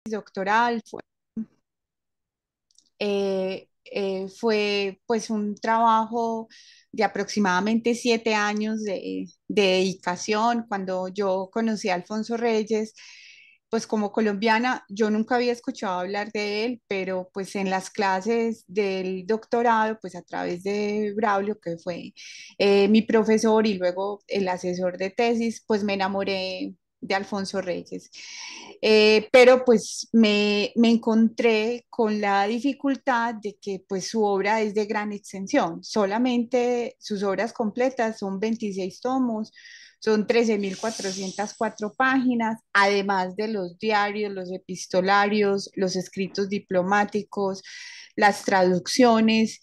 doctoral fue pues un trabajo de aproximadamente 7 años de dedicación. Cuando yo conocí a Alfonso Reyes, pues como colombiana, yo nunca había escuchado hablar de él, pero pues en las clases del doctorado, pues a través de Braulio, que fue mi profesor y luego el asesor de tesis, pues me enamoré de Alfonso Reyes. Pero pues me encontré con la dificultad de que pues su obra es de gran extensión. Solamente sus obras completas son 26 tomos, son 13.404 páginas, además de los diarios, los epistolarios, los escritos diplomáticos, las traducciones.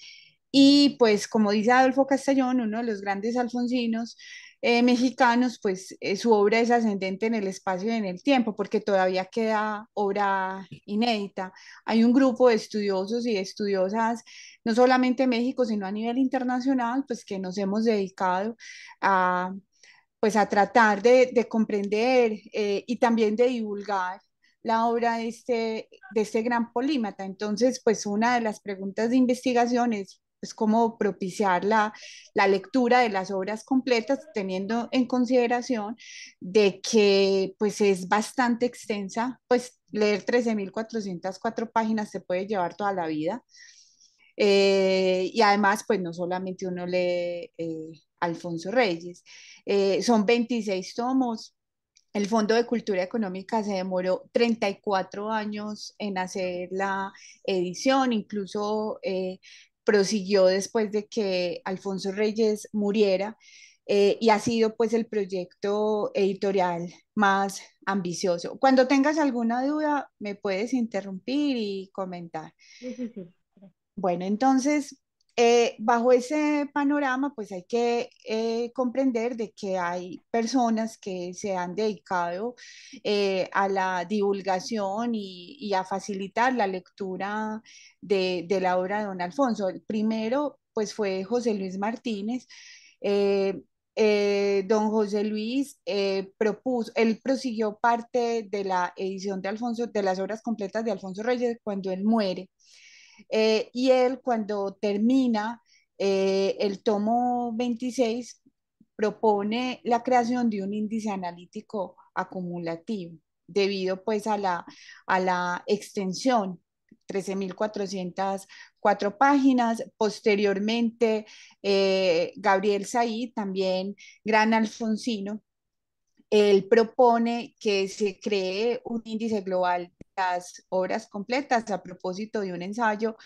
Y pues como dice Adolfo Castellón, uno de los grandes alfonsinos, mexicanos, pues su obra es ascendente en el espacio y en el tiempo, porque todavía queda obra inédita. Hay un grupo de estudiosos y de estudiosas, no solamente en México, sino a nivel internacional, pues que nos hemos dedicado a, pues, a tratar de comprender y también de divulgar la obra de este gran polímata. Entonces, pues una de las preguntas de investigación es pues, cómo propiciar la lectura de las obras completas, teniendo en consideración de que pues es bastante extensa, pues leer 13.404 páginas se puede llevar toda la vida. Y además, pues no solamente uno lee Alfonso Reyes, son 26 tomos. El Fondo de Cultura Económica se demoró 34 años en hacer la edición, incluso prosiguió después de que Alfonso Reyes muriera, y ha sido pues el proyecto editorial más ambicioso. Cuando tengas alguna duda, me puedes interrumpir y comentar. Sí, sí, sí. Bueno, entonces, bajo ese panorama, pues hay que comprender de que hay personas que se han dedicado a la divulgación y a facilitar la lectura de la obra de don Alfonso. El primero, pues fue José Luis Martínez. Eh, Don José Luis propuso, él prosiguió parte de la edición de Alfonso, de las obras completas de Alfonso Reyes cuando él muere. Y él cuando termina el tomo 26 propone la creación de un índice analítico acumulativo debido pues a la extensión, 13.404 páginas. Posteriormente, Gabriel Said, también gran alfonsino, él propone que se cree un índice global de las obras completas a propósito de un ensayo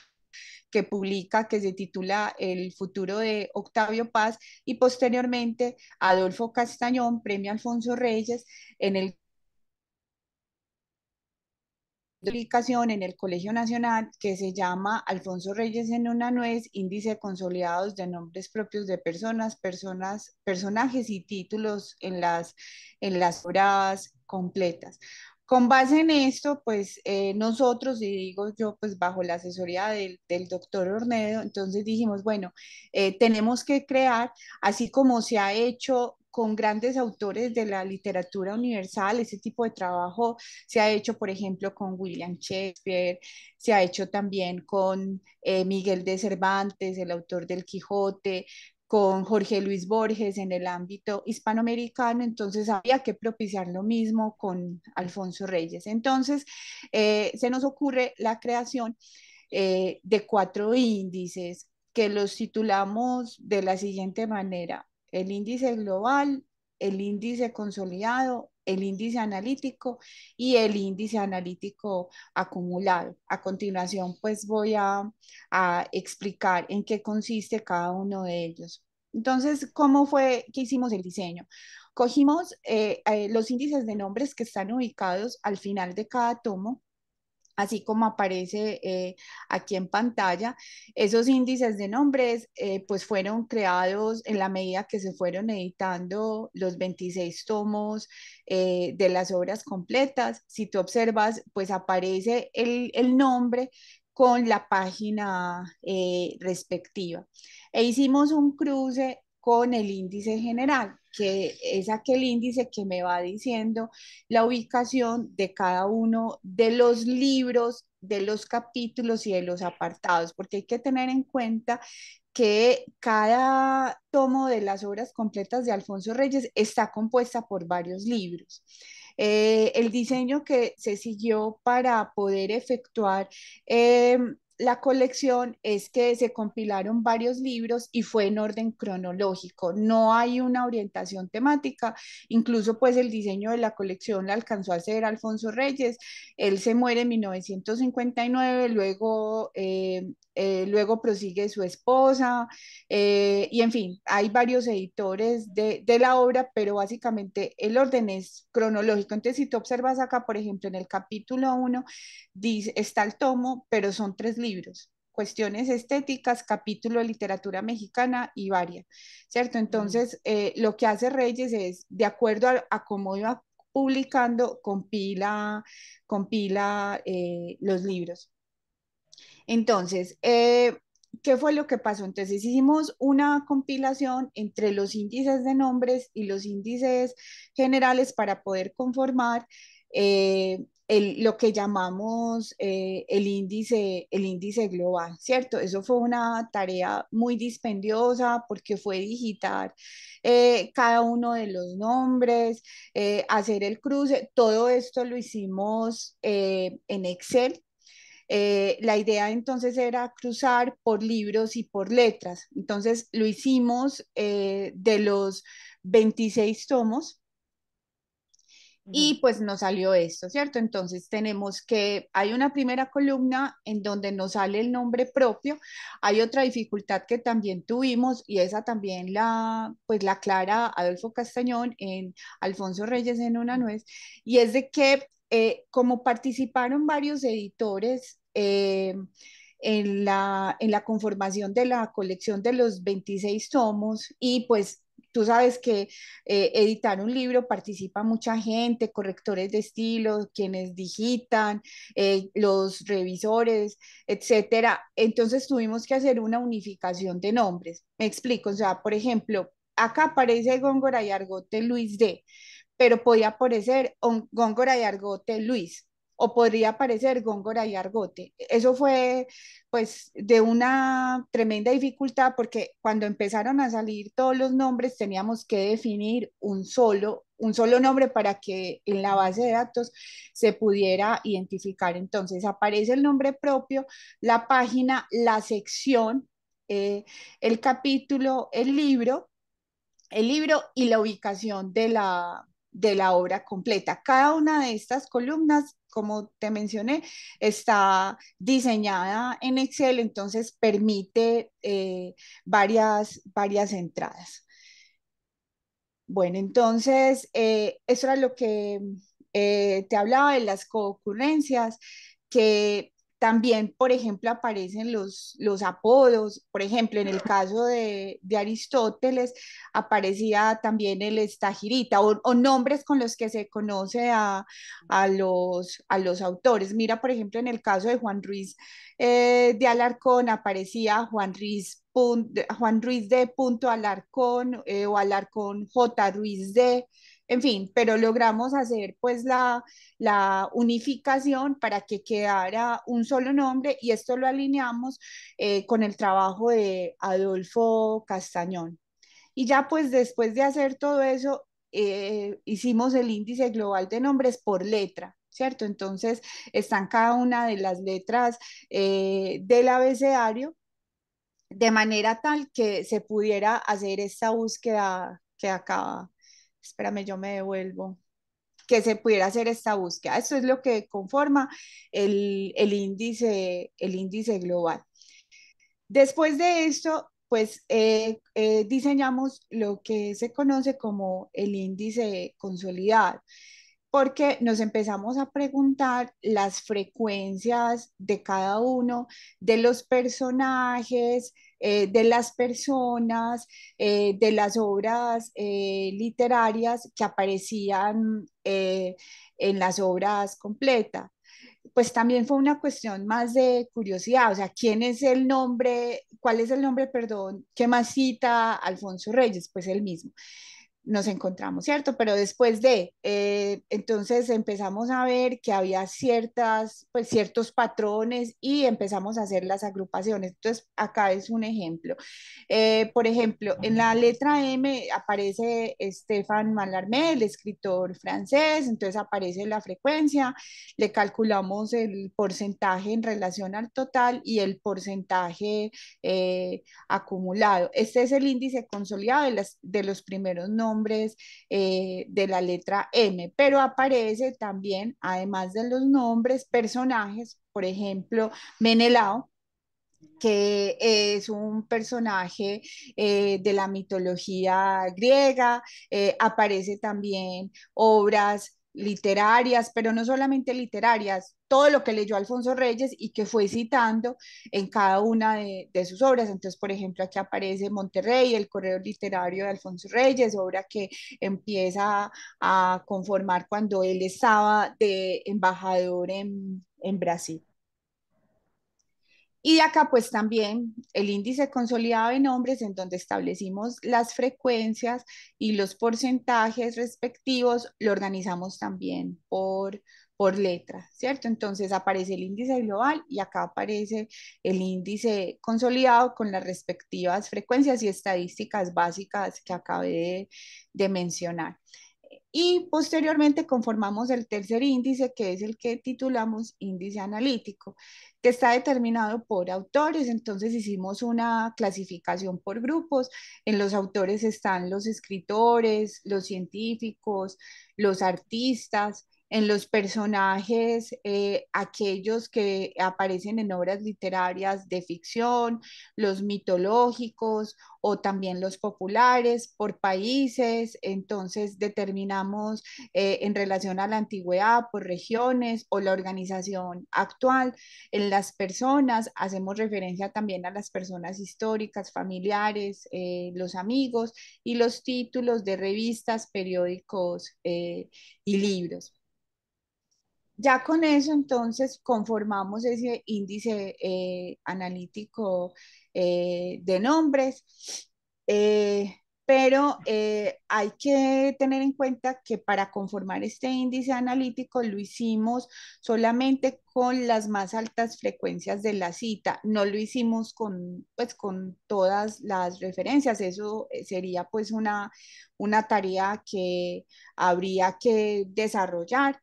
que publica, que se titula El futuro de Octavio Paz, y posteriormente Adolfo Castañón premia a Alfonso Reyes en el publicación en el Colegio Nacional que se llama Alfonso Reyes en una nuez, índice consolidados de nombres propios de personajes y títulos en las obras completas. Con base en esto, pues nosotros, y digo yo, pues bajo la asesoría del doctor Ornedo, entonces dijimos, bueno, tenemos que crear, así como se ha hecho con grandes autores de la literatura universal, ese tipo de trabajo se ha hecho, por ejemplo, con William Shakespeare, se ha hecho también con Miguel de Cervantes, el autor del Quijote, con Jorge Luis Borges en el ámbito hispanoamericano. Entonces había que propiciar lo mismo con Alfonso Reyes. Entonces se nos ocurre la creación de 4 índices que los titulamos de la siguiente manera: el índice global, el índice consolidado, el índice analítico y el índice analítico acumulado. A continuación, pues voy a explicar en qué consiste cada uno de ellos. Entonces, ¿cómo fue que hicimos el diseño? Cogimos los índices de nombres que están ubicados al final de cada tomo, así como aparece aquí en pantalla. Esos índices de nombres pues fueron creados en la medida que se fueron editando los 26 tomos de las obras completas. Si tú observas, pues aparece el nombre con la página respectiva. E hicimos un cruce con el índice general, que es aquel índice que me va diciendo la ubicación de cada uno de los libros, de los capítulos y de los apartados, porque hay que tener en cuenta que cada tomo de las obras completas de Alfonso Reyes está compuesta por varios libros. El diseño que se siguió para poder efectuar la colección es que se compilaron varios libros y fue en orden cronológico. No hay una orientación temática. Incluso pues el diseño de la colección la alcanzó a hacer Alfonso Reyes. Él se muere en 1959, luego prosigue su esposa, y en fin, hay varios editores de la obra, pero básicamente el orden es cronológico. Entonces, si tú observas acá, por ejemplo, en el capítulo 1, dice, está el tomo, pero son tres libros. Cuestiones estéticas, capítulo de literatura mexicana y varias, ¿cierto? Ujú, Entonces, lo que hace Reyes es, de acuerdo a cómo iba publicando, compila los libros. Entonces, ¿qué fue lo que pasó? Entonces hicimos una compilación entre los índices de nombres y los índices generales para poder conformar lo que llamamos el índice global, ¿cierto? Eso fue una tarea muy dispendiosa porque fue digitar cada uno de los nombres, hacer el cruce, todo esto lo hicimos en Excel. La idea entonces era cruzar por libros y por letras. Entonces lo hicimos de los 26 tomos ujú, y pues nos salió esto, ¿cierto? Entonces tenemos que, hay una primera columna en donde nos sale el nombre propio, hay otra dificultad que también tuvimos y esa también pues la aclara Adolfo Castañón en Alfonso Reyes en una nuez, y es de que como participaron varios editores, en la conformación de la colección de los 26 tomos y pues tú sabes que editar un libro participa mucha gente, correctores de estilo, quienes digitan, los revisores, etcétera. Entonces tuvimos que hacer una unificación de nombres. Me explico, o sea, por ejemplo, acá aparece Góngora y Argote Luis D, pero podía aparecer Góngora y Argote Luis, o podría aparecer Góngora y Argote. Eso fue pues de una tremenda dificultad porque cuando empezaron a salir todos los nombres teníamos que definir un solo nombre para que en la base de datos se pudiera identificar. Entonces aparece el nombre propio, la página, la sección, eh, el capítulo, el libro y la ubicación de la obra completa. Cada una de estas columnas, como te mencioné, está diseñada en Excel, entonces permite varias entradas. Bueno, entonces, eso era lo que te hablaba de las concurrencias, que también, por ejemplo, aparecen los apodos. Por ejemplo, en el caso de Aristóteles, aparecía también el estagirita o nombres con los que se conoce a los autores. Mira, por ejemplo, en el caso de Juan Ruiz de Alarcón, aparecía Juan Ruiz de punto Alarcón, o Alarcón J. Ruiz de, en fin, pero logramos hacer pues la unificación para que quedara un solo nombre y esto lo alineamos con el trabajo de Adolfo Castañón. Y ya pues después de hacer todo eso, hicimos el índice global de nombres por letra, ¿cierto? Entonces están cada una de las letras del abecedario de manera tal que se pudiera hacer esta búsqueda que acaba. Espérame, yo me devuelvo. Que se pudiera hacer esta búsqueda. Eso es lo que conforma el índice global. Después de esto, pues diseñamos lo que se conoce como el índice consolidado, porque nos empezamos a preguntar las frecuencias de cada uno de los personajes, de las personas, de las obras literarias que aparecían en las obras completas. Pues también fue una cuestión más de curiosidad, o sea, ¿quién es el nombre, cuál es el nombre, perdón, que más cita Alfonso Reyes? Pues el mismo. nos encontramos, ¿cierto? Pero después entonces empezamos a ver que había pues ciertos patrones y empezamos a hacer las agrupaciones. Entonces, acá es un ejemplo. Por ejemplo, en la letra M aparece Stéphane Mallarmé, el escritor francés, entonces aparece la frecuencia, le calculamos el porcentaje en relación al total y el porcentaje acumulado. Este es el índice consolidado de los primeros nombres de la letra M, pero aparece también, además de los nombres, personajes, por ejemplo, Menelao, que es un personaje de la mitología griega, aparece también obras literarias, pero no solamente literarias, todo lo que leyó Alfonso Reyes y que fue citando en cada una de sus obras. Entonces, por ejemplo, aquí aparece Monterrey, el correo literario de Alfonso Reyes, obra que empieza a conformar cuando él estaba de embajador en Brasil. Y acá pues también el índice consolidado de nombres en donde establecimos las frecuencias y los porcentajes respectivos, lo organizamos también por letra, ¿cierto? Entonces aparece el índice global y acá aparece el índice consolidado con las respectivas frecuencias y estadísticas básicas que acabé de mencionar. Y posteriormente conformamos el tercer índice, que es el que titulamos índice analítico, que está determinado por autores. Entonces hicimos una clasificación por grupos. En los autores están los escritores, los científicos, los artistas. En los personajes, aquellos que aparecen en obras literarias de ficción, los mitológicos o también los populares, por países. Entonces determinamos en relación a la antigüedad por regiones o la organización actual. En las personas hacemos referencia también a las personas históricas, familiares, los amigos y los títulos de revistas, periódicos y libros. Ya con eso, entonces, conformamos ese índice analítico de nombres, eh, pero hay que tener en cuenta que para conformar este índice analítico lo hicimos solamente con las más altas frecuencias de la cita, no lo hicimos pues, con todas las referencias. Eso sería pues una tarea que habría que desarrollar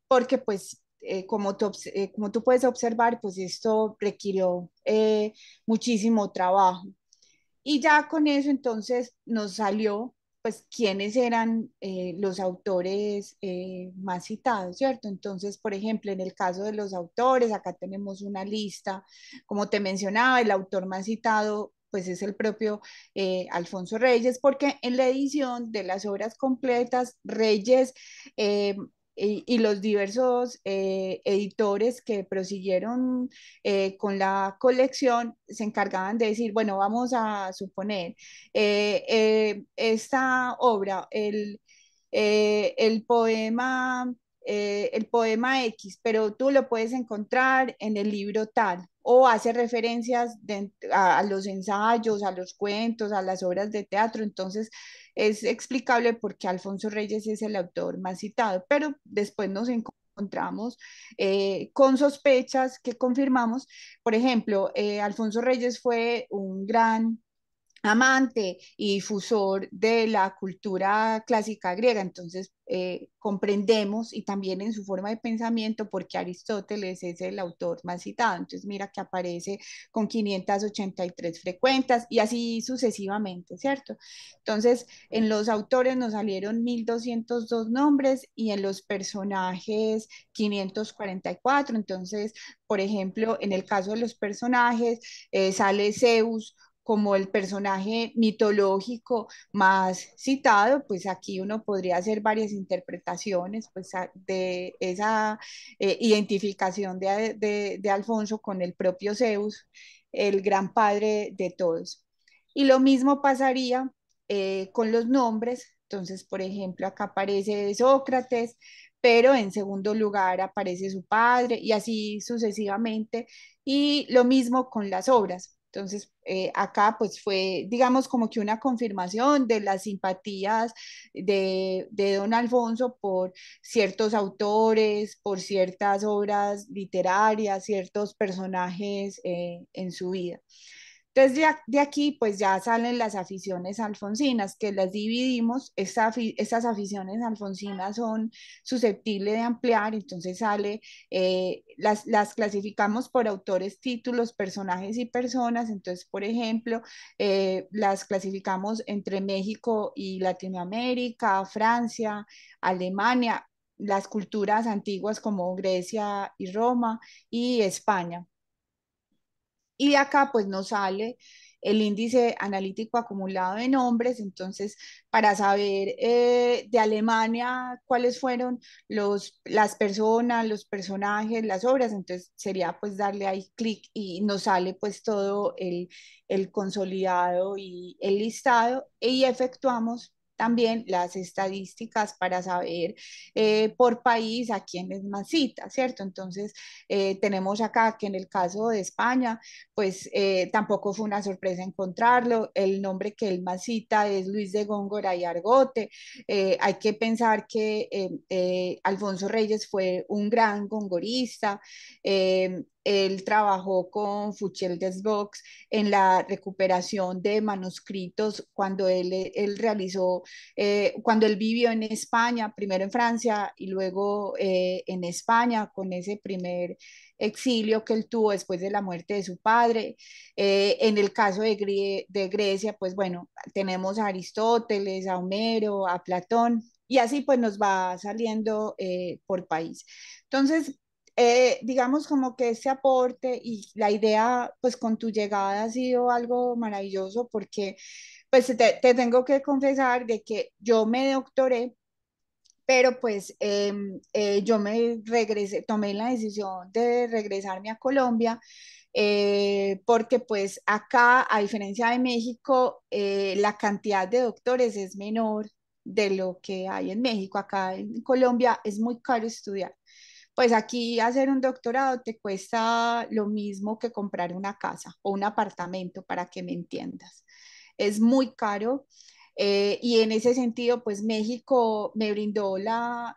porque pues como tú puedes observar, pues esto requirió muchísimo trabajo. Y ya con eso entonces nos salió pues quiénes eran los autores más citados, ¿cierto? Entonces, por ejemplo, en el caso de los autores, acá tenemos una lista, como te mencionaba, el autor más citado pues es el propio Alfonso Reyes, porque en la edición de las obras completas, Reyes eh, y los diversos editores que prosiguieron con la colección se encargaban de decir, bueno, vamos a suponer, esta obra, el poema X, pero tú lo puedes encontrar en el libro tal, o hace referencias a los ensayos, a los cuentos, a las obras de teatro. Entonces es explicable porque Alfonso Reyes es el autor más citado, pero después nos encontramos con sospechas que confirmamos. Por ejemplo, Alfonso Reyes fue un gran amante y difusor de la cultura clásica griega. Entonces, comprendemos y también en su forma de pensamiento porque Aristóteles es el autor más citado. Entonces, mira que aparece con 583 frecuentas y así sucesivamente, ¿cierto? Entonces, en los autores nos salieron 1202 nombres y en los personajes 544. Entonces, por ejemplo, en el caso de los personajes, sale Zeus como el personaje mitológico más citado, pues aquí uno podría hacer varias interpretaciones pues, de esa identificación de Alfonso con el propio Zeus, el gran padre de todos. Y lo mismo pasaría con los nombres. Entonces, por ejemplo, acá aparece Sócrates, pero en segundo lugar aparece su padre y así sucesivamente. Y lo mismo con las obras. Entonces, acá pues fue, digamos, como que una confirmación de las simpatías de don Alfonso por ciertos autores, por ciertas obras literarias, ciertos personajes en su vida. Entonces de aquí pues ya salen las aficiones alfonsinas, que las dividimos. Estas aficiones alfonsinas son susceptibles de ampliar, entonces las clasificamos por autores, títulos, personajes y personas. Entonces, por ejemplo, las clasificamos entre México y Latinoamérica, Francia, Alemania, las culturas antiguas como Grecia y Roma y España. Y de acá pues nos sale el índice analítico acumulado de nombres. Entonces, para saber de Alemania cuáles fueron las personas, los personajes, las obras, entonces sería pues darle ahí clic y nos sale pues todo el consolidado y el listado, y efectuamos también las estadísticas para saber por país a quién es más cita, ¿cierto? Entonces, tenemos acá que en el caso de España, pues tampoco fue una sorpresa encontrarlo. El nombre que él más cita es Luis de Góngora y Argote. Hay que pensar que Alfonso Reyes fue un gran gongorista. Él trabajó con Fuchel Desbox en la recuperación de manuscritos cuando él realizó, cuando él vivió en España, primero en Francia y luego en España, con ese primer exilio que él tuvo después de la muerte de su padre. En el caso de Grecia, pues bueno, tenemos a Aristóteles, a Homero, a Platón, y así pues nos va saliendo por país. Entonces, digamos como que ese aporte y la idea pues con tu llegada ha sido algo maravilloso, porque pues te tengo que confesar de que yo me doctoré, pero pues yo me regresé, tomé la decisión de regresarme a Colombia, porque pues acá, a diferencia de México, la cantidad de doctores es menor de lo que hay en México. Acá en Colombia es muy caro estudiar. Pues aquí hacer un doctorado te cuesta lo mismo que comprar una casa o un apartamento, para que me entiendas. Es muy caro. Y en ese sentido, pues México me brindó la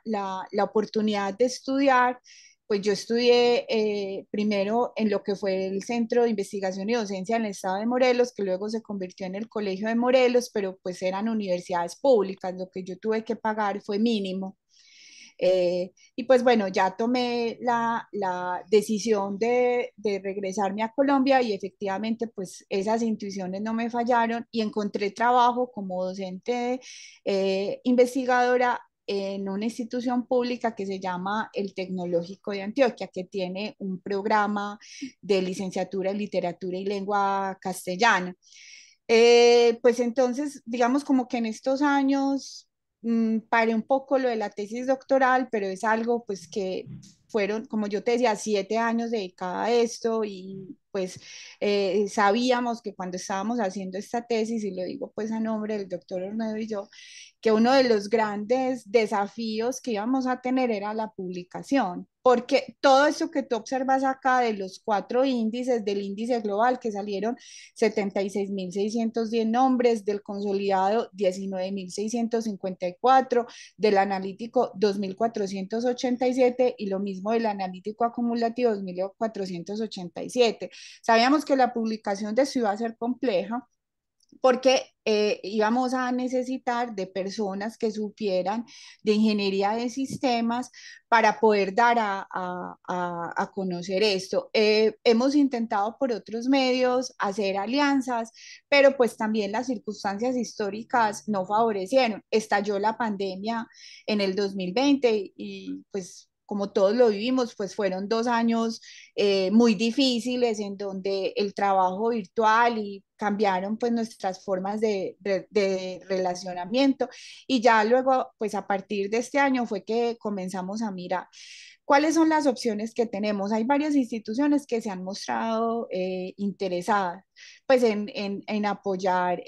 oportunidad de estudiar. Pues yo estudié primero en lo que fue el Centro de Investigación y Docencia en el estado de Morelos, que luego se convirtió en el Colegio de Morelos, pero pues eran universidades públicas. Lo que yo tuve que pagar fue mínimo. Y pues bueno, ya tomé la decisión de regresarme a Colombia, y efectivamente pues esas intuiciones no me fallaron, y encontré trabajo como docente investigadora en una institución pública que se llama el Tecnológico de Antioquia, que tiene un programa de licenciatura en literatura y lengua castellana. Pues entonces, digamos como que en estos años paré un poco lo de la tesis doctoral, pero es algo pues que fueron, como yo te decía, 7 años dedicada a esto. Y pues sabíamos que cuando estábamos haciendo esta tesis, y lo digo pues a nombre del doctor Ornedo y yo, que uno de los grandes desafíos que íbamos a tener era la publicación, porque todo eso que tú observas acá de los 4 índices, del índice global que salieron 76.610 nombres, del consolidado 19.654, del analítico 2.487, y lo mismo del analítico acumulativo 2.487. Sabíamos que la publicación de esto iba a ser compleja, porque íbamos a necesitar de personas que supieran de ingeniería de sistemas para poder dar a conocer esto. Hemos intentado por otros medios hacer alianzas, pero pues también las circunstancias históricas no favorecieron. Estalló la pandemia en el 2020 y pues como todos lo vivimos, pues fueron 2 años muy difíciles, en donde el trabajo virtual y cambiaron pues nuestras formas de relacionamiento. Y ya luego, pues a partir de este año fue que comenzamos a mirar cuáles son las opciones que tenemos. Hay varias instituciones que se han mostrado interesadas pues en apoyar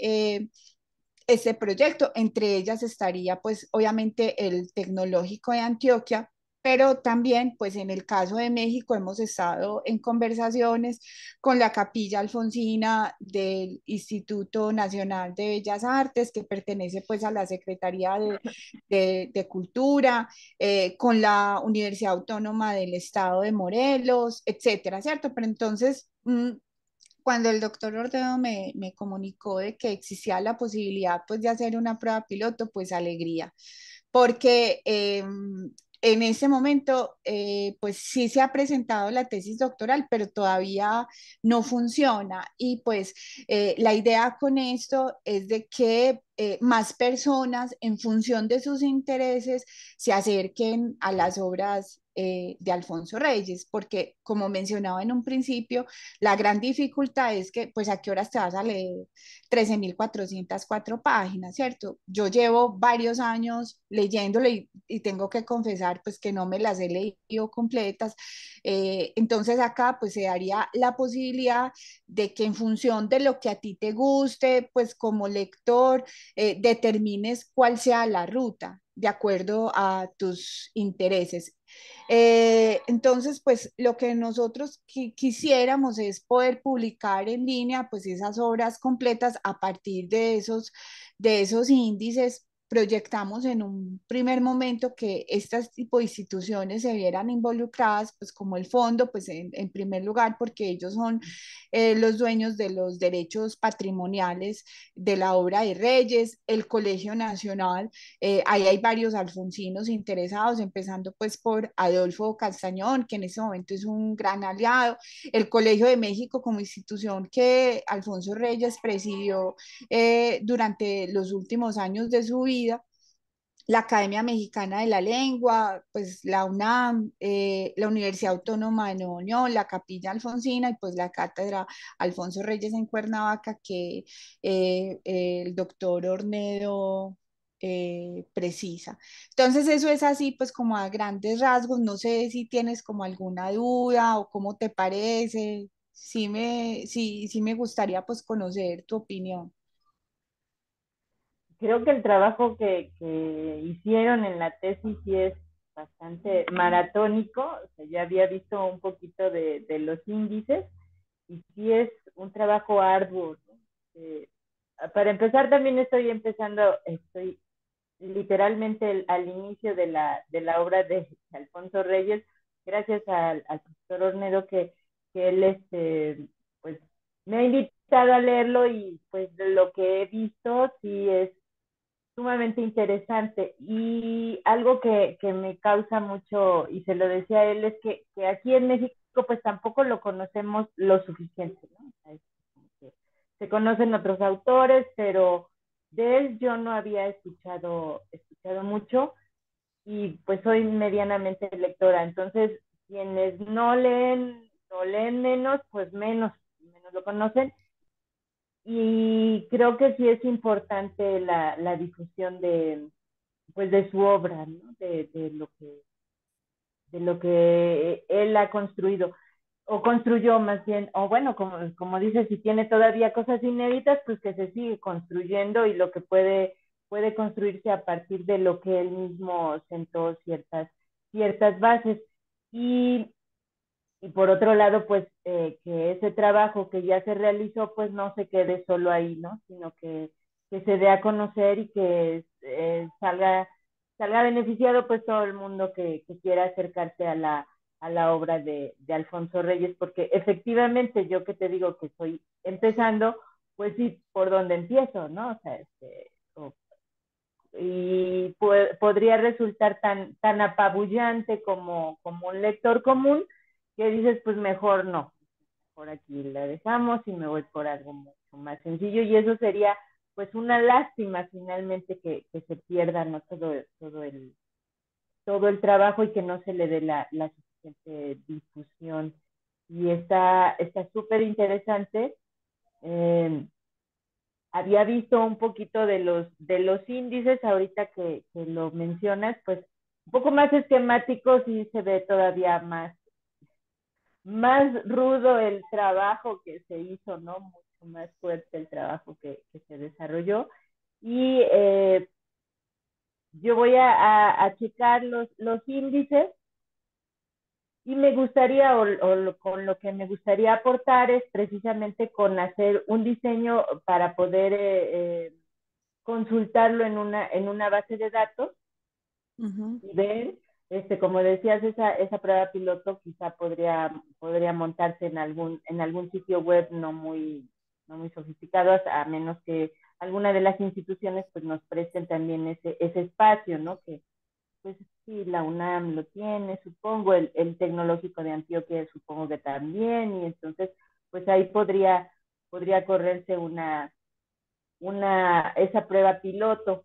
este proyecto. Entre ellas estaría pues obviamente el Tecnológico de Antioquia, pero también, pues en el caso de México, hemos estado en conversaciones con la Capilla Alfonsina del Instituto Nacional de Bellas Artes, que pertenece pues a la Secretaría de Cultura, con la Universidad Autónoma del Estado de Morelos, etcétera, ¿cierto? Pero entonces, cuando el doctor Ordedo me comunicó de que existía la posibilidad pues de hacer una prueba piloto, pues alegría, porque en ese momento pues sí se ha presentado la tesis doctoral, pero todavía no funciona y pues la idea con esto es de que más personas en función de sus intereses se acerquen a las obras de Alfonso Reyes, porque como mencionaba en un principio, la gran dificultad es que, pues, ¿a qué horas te vas a leer 13.404 páginas, cierto? Yo llevo varios años leyéndolo y tengo que confesar, pues, que no me las he leído completas. Entonces acá, pues, se daría la posibilidad de que en función de lo que a ti te guste, pues, como lector, determines cuál sea la ruta de acuerdo a tus intereses. Entonces, pues lo que nosotros quisiéramos es poder publicar en línea, pues esas obras completas a partir de esos índices. Proyectamos en un primer momento que estas tipo de instituciones se vieran involucradas, pues como el fondo, pues en primer lugar, porque ellos son los dueños de los derechos patrimoniales de la obra de Reyes, el Colegio Nacional, ahí hay varios alfonsinos interesados, empezando pues por Adolfo Castañón, que en este momento es un gran aliado, el Colegio de México como institución que Alfonso Reyes presidió durante los últimos años de su vida, la Academia Mexicana de la Lengua, pues la UNAM, la Universidad Autónoma de Nuevo León, la Capilla Alfonsina y pues la Cátedra Alfonso Reyes en Cuernavaca que el doctor Ornedo precisa. Entonces eso es así pues como a grandes rasgos, no sé si tienes como alguna duda o cómo te parece, sí me gustaría pues conocer tu opinión. Creo que el trabajo que hicieron en la tesis sí es bastante maratónico. O sea, ya había visto un poquito de los índices y sí es un trabajo arduo, ¿no? Para empezar, también estoy literalmente al inicio de la obra de Alfonso Reyes, gracias al profesor Ornedo que él pues me ha invitado a leerlo y pues de lo que he visto sí es sumamente interesante. Y algo que me causa mucho, y se lo decía a él, es que aquí en México pues tampoco lo conocemos lo suficiente, ¿no? O sea, es como que se conocen otros autores, pero de él yo no había escuchado mucho y pues soy medianamente lectora. Entonces, quienes no leen menos, pues menos lo conocen. Y creo que sí es importante la difusión pues de su obra, ¿no? De lo que él ha construido, o construyó más bien, o bueno, como dice, si tiene todavía cosas inéditas, pues que se sigue construyendo y lo que puede construirse a partir de lo que él mismo sentó ciertas bases. Y, y por otro lado, pues que ese trabajo que ya se realizó, pues no se quede solo ahí, ¿no? Sino que se dé a conocer y que salga beneficiado pues todo el mundo que quiera acercarse a la obra de Alfonso Reyes, porque efectivamente yo que te digo que estoy empezando, pues sí, por dónde empiezo, ¿no? O sea, y podría resultar tan apabullante como un lector común que dices, pues mejor no, por aquí la dejamos y me voy por algo mucho más sencillo y eso sería pues una lástima finalmente que se pierda no todo el trabajo y que no se le dé la suficiente difusión. Y está súper interesante. Eh, Había visto un poquito de los índices, ahorita que lo mencionas, pues un poco más esquemáticos y se ve todavía más rudo el trabajo que se hizo, ¿no? Mucho más fuerte el trabajo que se desarrolló. Y yo voy a checar los índices Y me gustaría, con lo que me gustaría aportar es precisamente con hacer un diseño para poder consultarlo en una base de datos Ujú. y ver, como decías, esa prueba piloto quizá podría montarse en algún sitio web no muy sofisticado, a menos que alguna de las instituciones pues nos presten también ese espacio, ¿no? Que pues sí, la UNAM lo tiene, supongo, el Tecnológico de Antioquia supongo que también, y entonces pues ahí podría correrse esa prueba piloto.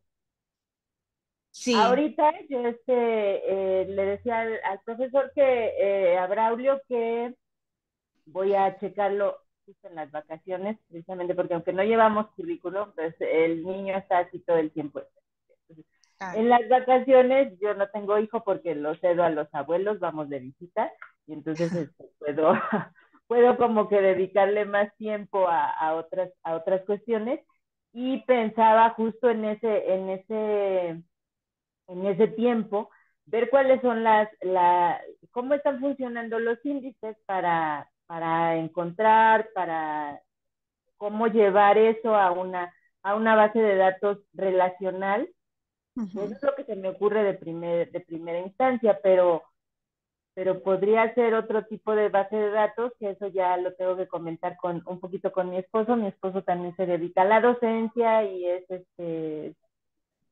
Sí, Ahorita yo le decía al profesor a Braulio, que voy a checarlo justo en las vacaciones, precisamente porque aunque no llevamos currículum, pues el niño está así todo el tiempo. Entonces, claro. en las vacaciones yo no tengo hijo porque lo cedo a los abuelos, vamos de visita, y entonces puedo como que dedicarle más tiempo a otras cuestiones, y pensaba justo en ese tiempo, ver cuáles son cómo están funcionando los índices para encontrar, para cómo llevar eso a una base de datos relacional. Eso Ujú. es lo que se me ocurre de primera instancia, pero podría ser otro tipo de base de datos, que eso ya lo tengo que comentar un poquito con mi esposo. Mi esposo también se dedica a la docencia y es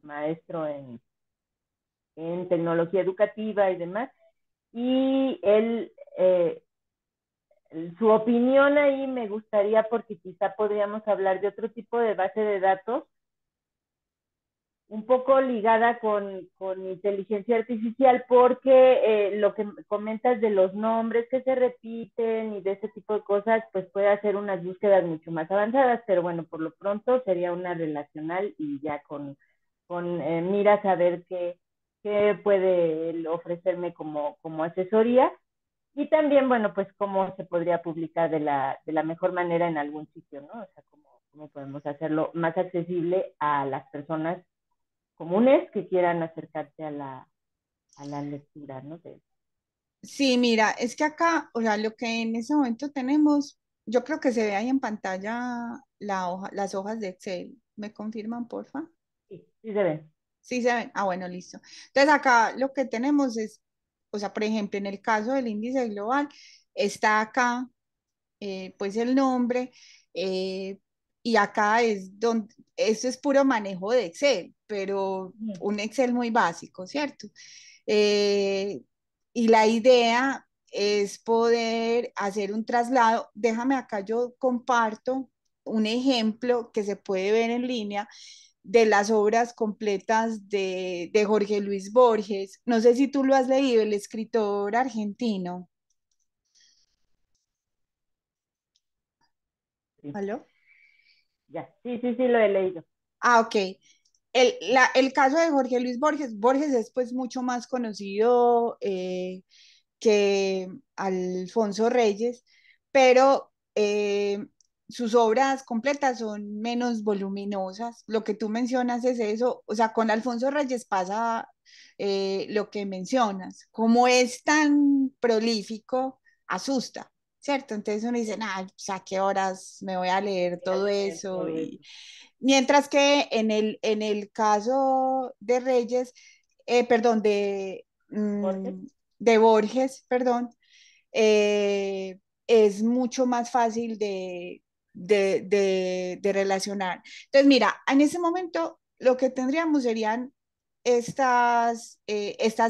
maestro en tecnología educativa y demás. Y su opinión ahí me gustaría, porque quizá podríamos hablar de otro tipo de base de datos, un poco ligada con inteligencia artificial, porque lo que comentas de los nombres que se repiten y de ese tipo de cosas, pues puede hacer unas búsquedas mucho más avanzadas, pero bueno, por lo pronto sería una relacional y ya con miras a ver qué puede ofrecerme como asesoría. Y también, bueno, pues cómo se podría publicar de la mejor manera en algún sitio, ¿no? O sea, cómo podemos hacerlo más accesible a las personas comunes que quieran acercarse a la lectura, ¿no? Sí, mira, es que acá, o sea, lo que en ese momento tenemos, yo creo que se ve ahí en pantalla las hojas de Excel. ¿Me confirman, porfa? Sí, sí se ven. Sí se ven. Ah, bueno, listo. Entonces acá lo que tenemos es, o sea, por ejemplo, en el caso del índice global, está acá, pues el nombre, eh, y acá es donde, esto es puro manejo de Excel, pero un Excel muy básico, ¿cierto? Eh, y la idea es poder hacer un traslado. Déjame acá, yo comparto un ejemplo que se puede ver en línea de las obras completas de Jorge Luis Borges. No sé si tú lo has leído, el escritor argentino. Sí, ¿Aló? ya. Sí, sí, sí, lo he leído. Ah, ok. El caso de Jorge Luis Borges, Borges es pues mucho más conocido que Alfonso Reyes, pero sus obras completas son menos voluminosas. Lo que tú mencionas es eso, o sea, con Alfonso Reyes pasa lo que mencionas, como es tan prolífico, asusta. ¿Cierto? Entonces uno dice, ah, pues, ¿a qué horas me voy a leer Voy a todo leer eso? todo eso. Mientras que en el caso de Reyes, perdón, Borges. de Borges, perdón, eh, es mucho más fácil de relacionar. Entonces, mira, en ese momento lo que tendríamos serían estas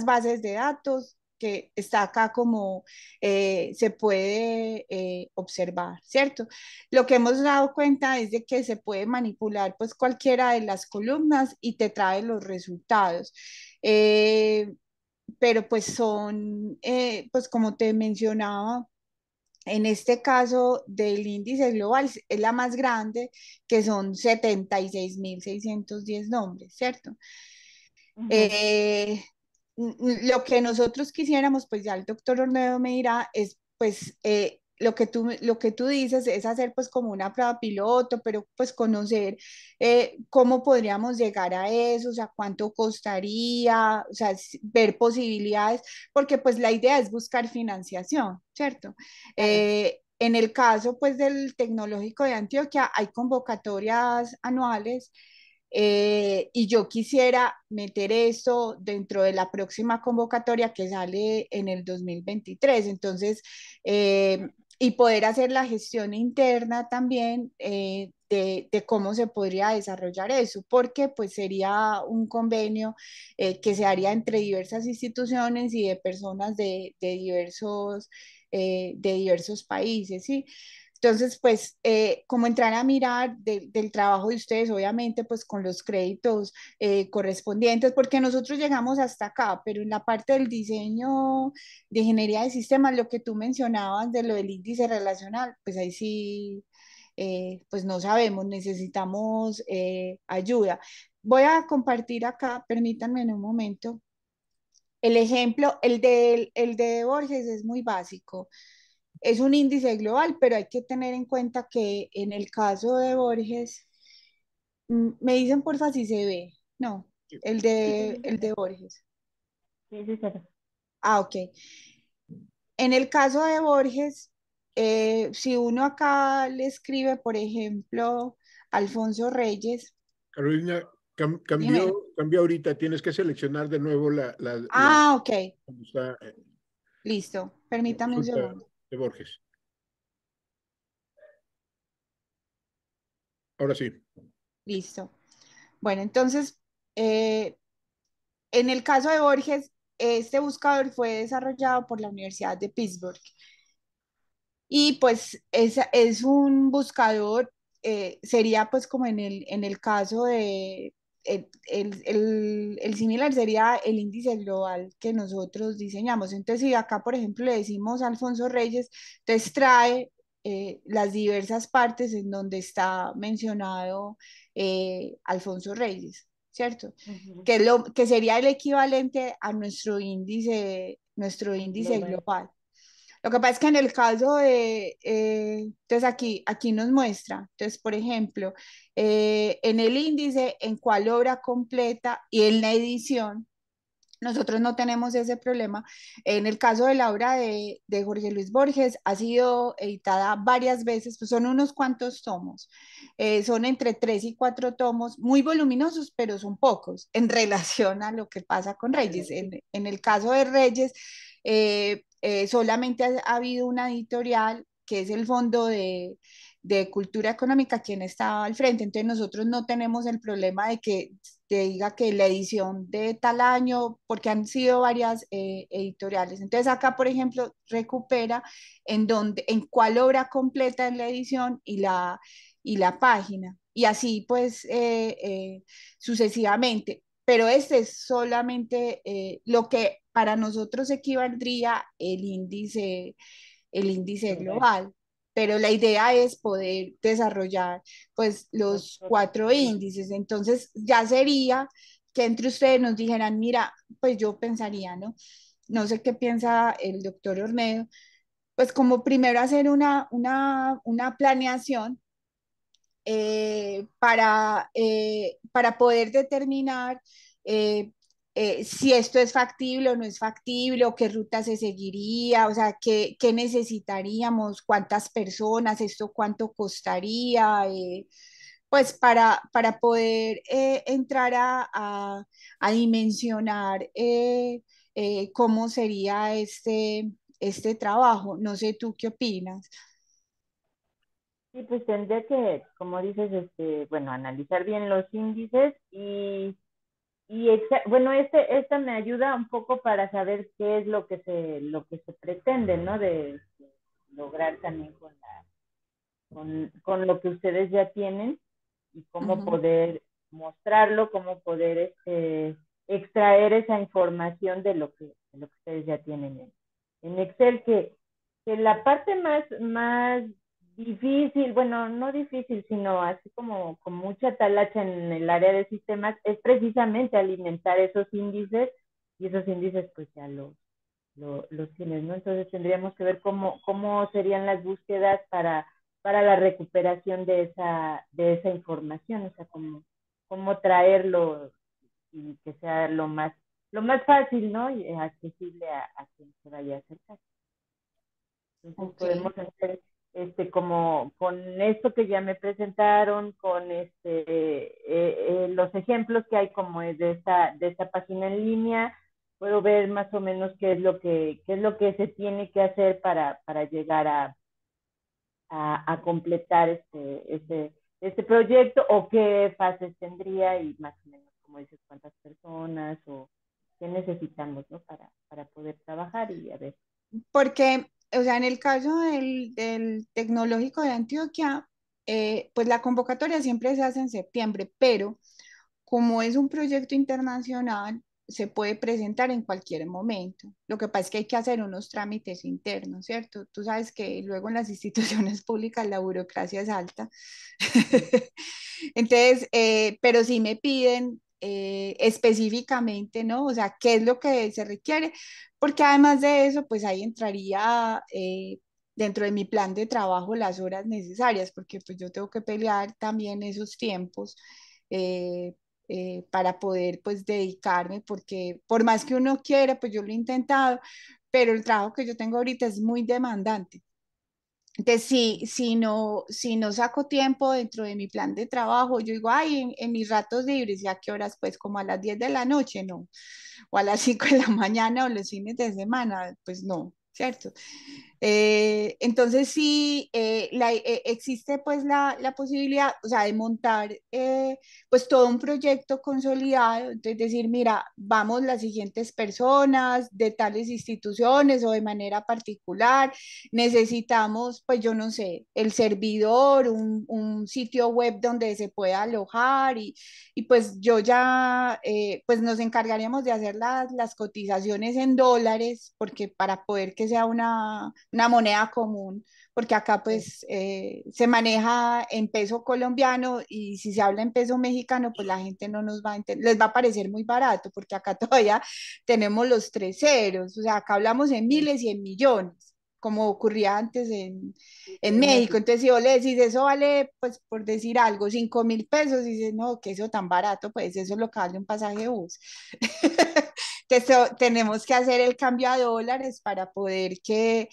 bases de datos que está acá como se puede observar, ¿cierto? Lo que hemos dado cuenta es de que se puede manipular pues cualquiera de las columnas y te trae los resultados. Eh, pero pues son, pues como te mencionaba, en este caso del índice global es la más grande, que son 76.610 nombres, ¿cierto? Ujú. Eh, lo que nosotros quisiéramos, pues ya el doctor Ornedo me dirá, es pues lo que tú dices es hacer pues como una prueba piloto, pero pues conocer cómo podríamos llegar a eso, o sea, cuánto costaría, o sea, ver posibilidades, porque pues la idea es buscar financiación, ¿cierto? Claro. En el caso pues del Tecnológico de Antioquia hay convocatorias anuales y yo quisiera meter esto dentro de la próxima convocatoria que sale en el 2023. Entonces, y poder hacer la gestión interna también de cómo se podría desarrollar eso, porque pues sería un convenio que se haría entre diversas instituciones y de personas de diversos países, ¿sí? Entonces, pues, como entrar a mirar del trabajo de ustedes, obviamente, pues con los créditos correspondientes, porque nosotros llegamos hasta acá, pero en la parte del diseño de ingeniería de sistemas, lo que tú mencionabas de lo del índice relacional, pues ahí sí, pues no sabemos, necesitamos ayuda. Voy a compartir acá, permítanme en un momento. El ejemplo, el de Borges es muy básico. Es un índice global, pero hay que tener en cuenta que en el caso de Borges, me dicen porfa si se ve. No, Sí, sí, sí, el de Borges. sí, sí, sí. Ah, ok. En el caso de Borges, si uno acá le escribe, por ejemplo, Alfonso Reyes, Carolina, dime. cambió ahorita, tienes que seleccionar de nuevo Ah, ok, cuando está listo. la Permítame un consulta segundo. de Borges. Ahora sí. Listo. Bueno, entonces, eh, en el caso de Borges, este buscador fue desarrollado por la Universidad de Pittsburgh. Y pues es un buscador, sería pues como en el caso de, el similar sería el índice global que nosotros diseñamos. Entonces, si acá, por ejemplo, le decimos a Alfonso Reyes, entonces trae las diversas partes en donde está mencionado Alfonso Reyes, ¿cierto? Ujú. Que, es lo, que sería el equivalente a nuestro El índice global. global. Lo que pasa es que en el caso de, entonces aquí nos muestra, entonces por ejemplo, en el índice, en cuál obra completa y en la edición, nosotros no tenemos ese problema. En el caso de la obra de Jorge Luis Borges, ha sido editada varias veces, pues son unos cuantos tomos, son entre 3 y 4 tomos, muy voluminosos, pero son pocos en relación a lo que pasa con Reyes. Claro, sí. En el caso de Reyes, solamente ha habido una editorial que es el Fondo de Cultura Económica, quien está al frente. Entonces nosotros no tenemos el problema de que te diga que la edición de tal año, porque han sido varias editoriales. Entonces acá, por ejemplo, recupera en cuál obra completa en la edición y la página. Y así pues sucesivamente. Pero este es solamente lo que para nosotros equivaldría el índice Global. global. Pero la idea es poder desarrollar pues Los los otros índices. cuatro índices. Entonces ya sería que entre ustedes nos dijeran, mira, pues yo pensaría, ¿no? No sé qué piensa el doctor Ornedo, pues como primero hacer una planeación para poder determinar si esto es factible o no es factible, o qué ruta se seguiría, o sea, qué necesitaríamos, cuántas personas, esto cuánto costaría, pues para poder entrar a dimensionar cómo sería este trabajo. No sé tú qué opinas. Sí, pues tendría que, como dices, bueno, analizar bien los índices bueno, esta me ayuda un poco para saber qué es lo que se pretende, ¿no? De lograr también con lo que ustedes ya tienen y cómo Ujú, poder mostrarlo, cómo poder extraer esa información de lo que ustedes ya tienen en Excel, que la parte más difícil, bueno, no difícil, sino así como con mucha talacha en el área de sistemas, es precisamente alimentar esos índices y esos índices pues los tienes, ¿no? Entonces tendríamos que ver cómo serían las búsquedas para la recuperación de esa información, o sea, cómo traerlo y que sea lo más fácil, ¿no? Y accesible a quien se vaya a acercar. Entonces Ok, podemos hacer como con esto que ya me presentaron, con los ejemplos que hay como es de esta página en línea, puedo ver más o menos qué es lo que se tiene que hacer para llegar a completar este proyecto o qué fases tendría y más o menos, como dices, cuántas personas o qué necesitamos, ¿no? Para poder trabajar y a ver. porque, o sea, en el caso del Tecnológico de Antioquia, pues la convocatoria siempre se hace en septiembre, pero como es un proyecto internacional, se puede presentar en cualquier momento. Lo que pasa es que hay que hacer unos trámites internos, ¿cierto? Tú sabes que luego en las instituciones públicas la burocracia es alta. Sí, Entonces, pero sí me piden específicamente, ¿no? O sea, ¿qué es lo que se requiere? Porque además de eso, pues ahí entraría dentro de mi plan de trabajo las horas necesarias, porque pues yo tengo que pelear también esos tiempos eh, para poder pues dedicarme, porque por más que uno quiera, pues yo lo he intentado, pero el trabajo que yo tengo ahorita es muy demandante. Entonces, si no saco tiempo dentro de mi plan de trabajo, yo digo, ay, en mis ratos libres, ¿y a qué horas? Pues como a las 10 de la noche, no, o a las 5 de la mañana o los fines de semana, pues no, ¿cierto? Entonces sí, existe pues la posibilidad, o sea, de montar pues todo un proyecto consolidado, es decir, mira, vamos las siguientes personas de tales instituciones o de manera particular, necesitamos pues yo no sé, el servidor, un sitio web donde se pueda alojar y pues yo ya, pues nos encargaríamos de hacer las cotizaciones en dólares, porque para poder que sea una moneda común, porque acá sí, pues se maneja en peso colombiano y si se habla en peso mexicano, pues la gente no nos va a entender, les va a parecer muy barato, porque acá todavía tenemos los tres ceros, o sea, acá hablamos en sí, miles y en millones como ocurría antes sí, en en México. México. Entonces, si vos le decís, eso vale, pues por decir algo, 5.000 pesos, y dices, no, que eso tan barato, pues eso es lo que vale un pasaje de bus. Entonces, tenemos que hacer el cambio a dólares para poder que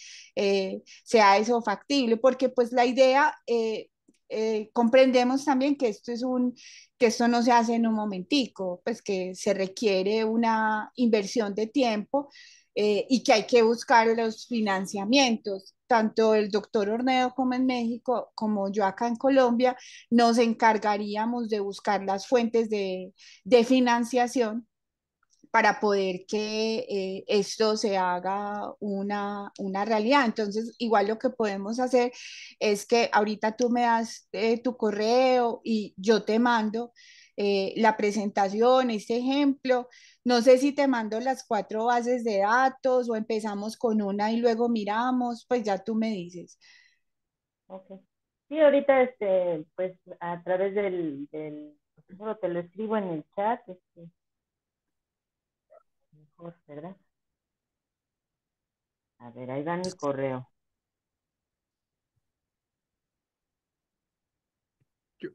sea eso factible, porque pues la idea, comprendemos también que que esto no se hace en un momentico, pues que se requiere una inversión de tiempo y que hay que buscar los financiamientos. Tanto el doctor Ornedo como en México, como yo acá en Colombia, nos encargaríamos de buscar las fuentes de financiación para poder que esto se haga una realidad. Entonces, igual lo que podemos hacer es que ahorita tú me das tu correo y yo te mando la presentación, este ejemplo. No sé si te mando las 4 bases de datos o empezamos con una y luego miramos, pues ya tú me dices. Okay. Sí, ahorita pues a través seguro te lo escribo en el chat, mejor, ¿verdad? A ver, ahí va mi correo.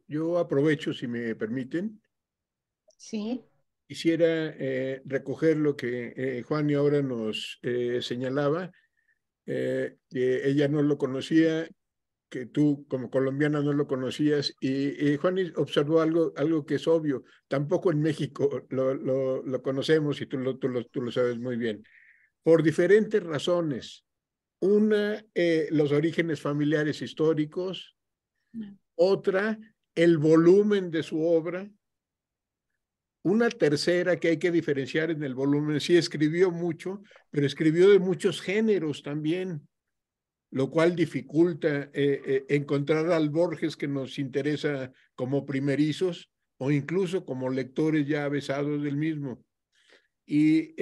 Yo aprovecho, si me permiten, Sí, Sí, quisiera recoger lo que Juan y ahora nos señalaba, que ella no lo conocía, que tú como colombiana no lo conocías, y Juan observó algo que es obvio, tampoco en México lo conocemos y tú lo sabes muy bien, por diferentes razones. Una, los orígenes familiares históricos; otra, el volumen de su obra; una tercera, que hay que diferenciar en el volumen, sí escribió mucho, pero escribió de muchos géneros también, lo cual dificulta encontrar al Borges que nos interesa como primerizos o incluso como lectores ya avesados del mismo. Y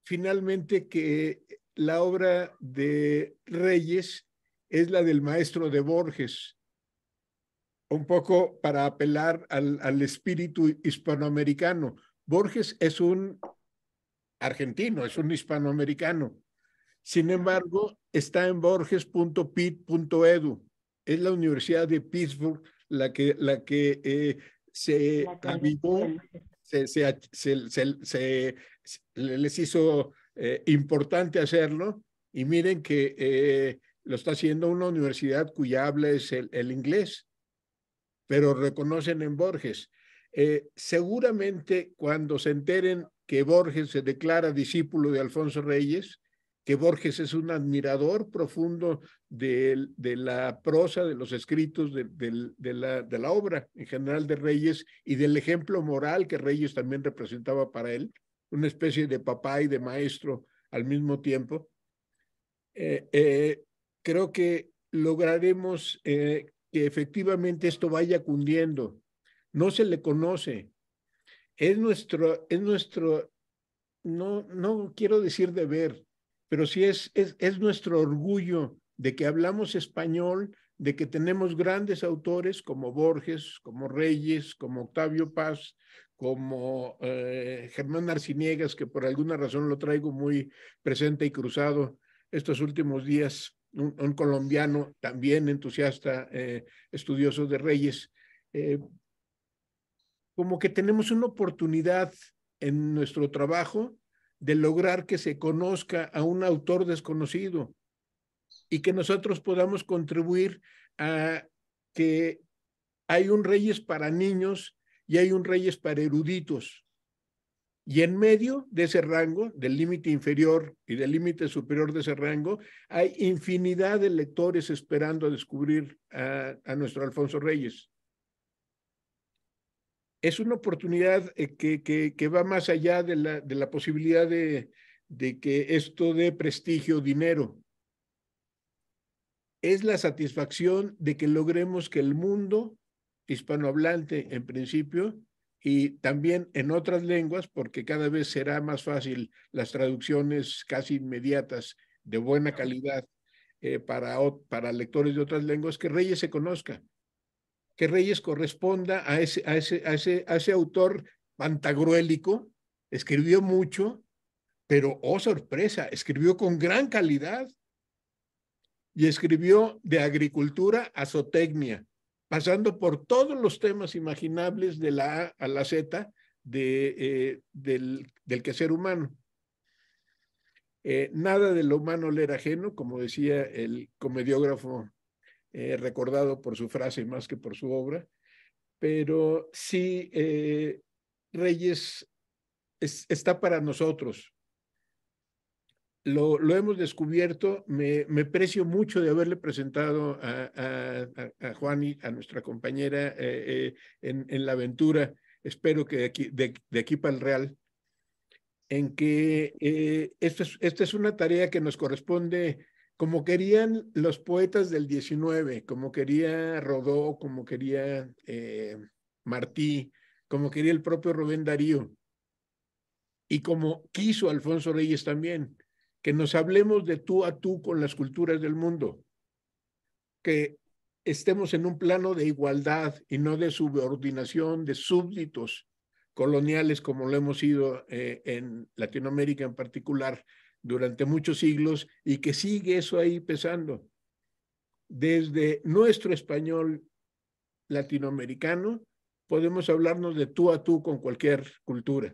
finalmente que la obra de Reyes es la del maestro de Borges, un poco para apelar al espíritu hispanoamericano. Borges es un argentino, es un hispanoamericano. Sin embargo, está en borges.pit.edu. Es la Universidad de Pittsburgh la que se avivó, les hizo importante hacerlo, y miren que lo está haciendo una universidad cuya habla es el inglés, pero reconocen en Borges. Seguramente cuando se enteren que Borges se declara discípulo de Alfonso Reyes, que Borges es un admirador profundo de la prosa, de los escritos, de la obra en general de Reyes y del ejemplo moral que Reyes también representaba para él, una especie de papá y de maestro al mismo tiempo. Creo que lograremos que efectivamente esto vaya cundiendo. No se le conoce. Es nuestro, no quiero decir deber, pero sí es nuestro orgullo de que hablamos español, de que tenemos grandes autores como Borges, como Reyes, como Octavio Paz, como Germán Arciniegas, que por alguna razón lo traigo muy presente y cruzado estos últimos días, un colombiano también entusiasta, estudioso de Reyes. Como que tenemos una oportunidad en nuestro trabajo de lograr que se conozca a un autor desconocido y que nosotros podamos contribuir a que hay un Reyes para niños y hay un Reyes para eruditos. Y en medio de ese rango, del límite inferior y del límite superior de ese rango, hay infinidad de lectores esperando a descubrir a nuestro Alfonso Reyes. Es una oportunidad que va más allá de la posibilidad de que esto dé prestigio, dinero. Es la satisfacción de que logremos que el mundo hispanohablante, en principio, y también en otras lenguas, porque cada vez será más fácil las traducciones casi inmediatas de buena calidad para lectores de otras lenguas, que Reyes se conozca, que Reyes corresponda a ese autor pantagruélico. Escribió mucho, pero, oh sorpresa, escribió con gran calidad y escribió de agricultura a zootecnia, pasando por todos los temas imaginables de la A a la Z del quehacer humano. Nada de lo humano le era ajeno, como decía el comediógrafo recordado por su frase más que por su obra, pero sí, Reyes está para nosotros. Lo hemos descubierto. Me precio mucho de haberle presentado a Juani, a nuestra compañera en la aventura, espero que de aquí para el Real, en que esta es una tarea que nos corresponde como querían los poetas del 19, como quería Rodó, como quería Martí, como quería el propio Rubén Darío, y como quiso Alfonso Reyes también, que nos hablemos de tú a tú con las culturas del mundo, que estemos en un plano de igualdad y no de subordinación, de súbditos coloniales como lo hemos sido en Latinoamérica en particular durante muchos siglos, y que sigue eso ahí pesando. Desde nuestro español latinoamericano podemos hablarnos de tú a tú con cualquier cultura.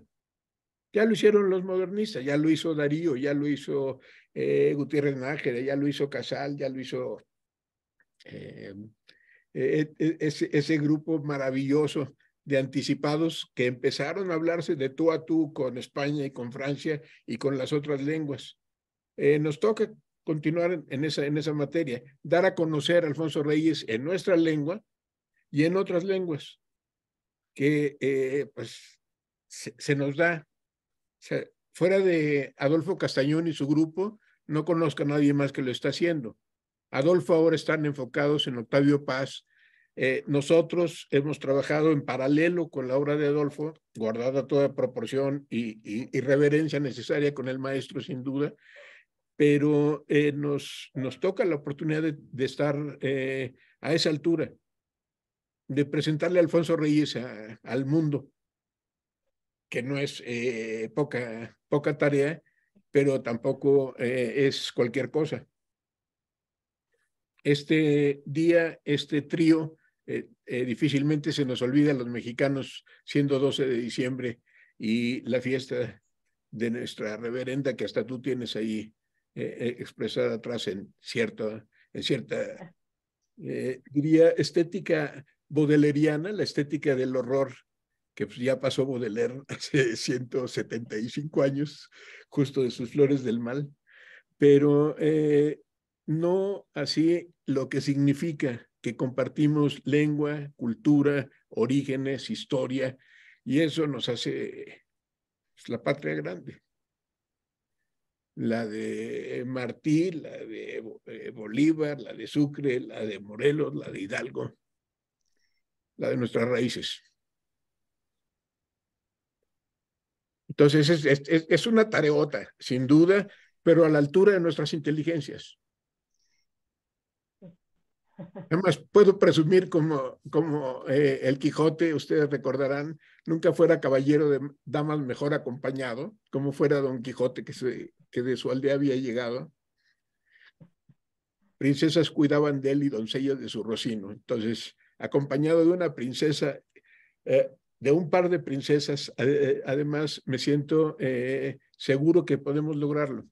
Ya lo hicieron los modernistas, ya lo hizo Darío, ya lo hizo Gutiérrez Nájera, ya lo hizo Casal, ya lo hizo ese grupo maravilloso de anticipados que empezaron a hablarse de tú a tú con España y con Francia y con las otras lenguas. Nos toca continuar en esa materia, dar a conocer a Alfonso Reyes en nuestra lengua y en otras lenguas, que pues se nos da. O sea, fuera de Adolfo Castañón y su grupo, no conozco a nadie más que lo está haciendo. Adolfo ahora están enfocados en Octavio Paz. Nosotros hemos trabajado en paralelo con la obra de Adolfo, guardada toda proporción y reverencia necesaria con el maestro, sin duda, pero nos toca la oportunidad de estar a esa altura, de presentarle a Alfonso Reyes al mundo, que no es poca tarea, pero tampoco es cualquier cosa. Este día, este trío, difícilmente se nos olvida a los mexicanos, siendo 12 de diciembre y la fiesta de nuestra reverenda, que hasta tú tienes ahí expresada atrás en cierta diría, estética bodeleriana, la estética del horror, que pues ya pasó Baudelaire hace 175 años, justo de sus Flores del Mal, pero no así lo que significa que compartimos lengua, cultura, orígenes, historia, y eso nos hace pues, la patria grande. La de Martí, la de Bolívar, la de Sucre, la de Morelos, la de Hidalgo, la de nuestras raíces. Entonces es una tareota, sin duda, pero a la altura de nuestras inteligencias. Además, puedo presumir como el Quijote, ustedes recordarán, nunca fuera caballero de damas mejor acompañado, como fuera Don Quijote que de su aldea había llegado. Princesas cuidaban de él y doncellas de su rocino. Entonces, acompañado de una princesa, de un par de princesas, además me siento seguro que podemos lograrlo.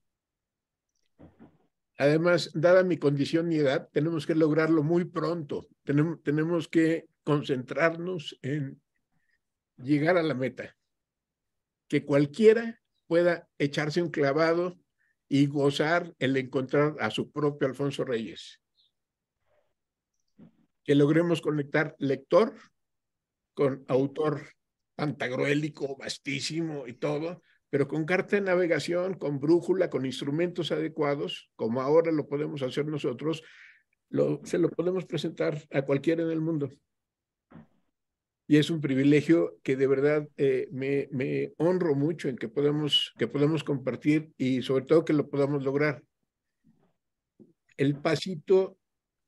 Además, dada mi condición y edad, tenemos que lograrlo muy pronto. Tenemos que concentrarnos en llegar a la meta. Que cualquiera pueda echarse un clavado y gozar el encontrar a su propio Alfonso Reyes. Que logremos conectar lector con autor pantagruélico, vastísimo y todo, pero con carta de navegación, con brújula, con instrumentos adecuados, como ahora lo podemos hacer nosotros, se lo podemos presentar a cualquiera en el mundo. Y es un privilegio que de verdad me honro mucho en que podamos compartir y sobre todo que lo podamos lograr. El pasito,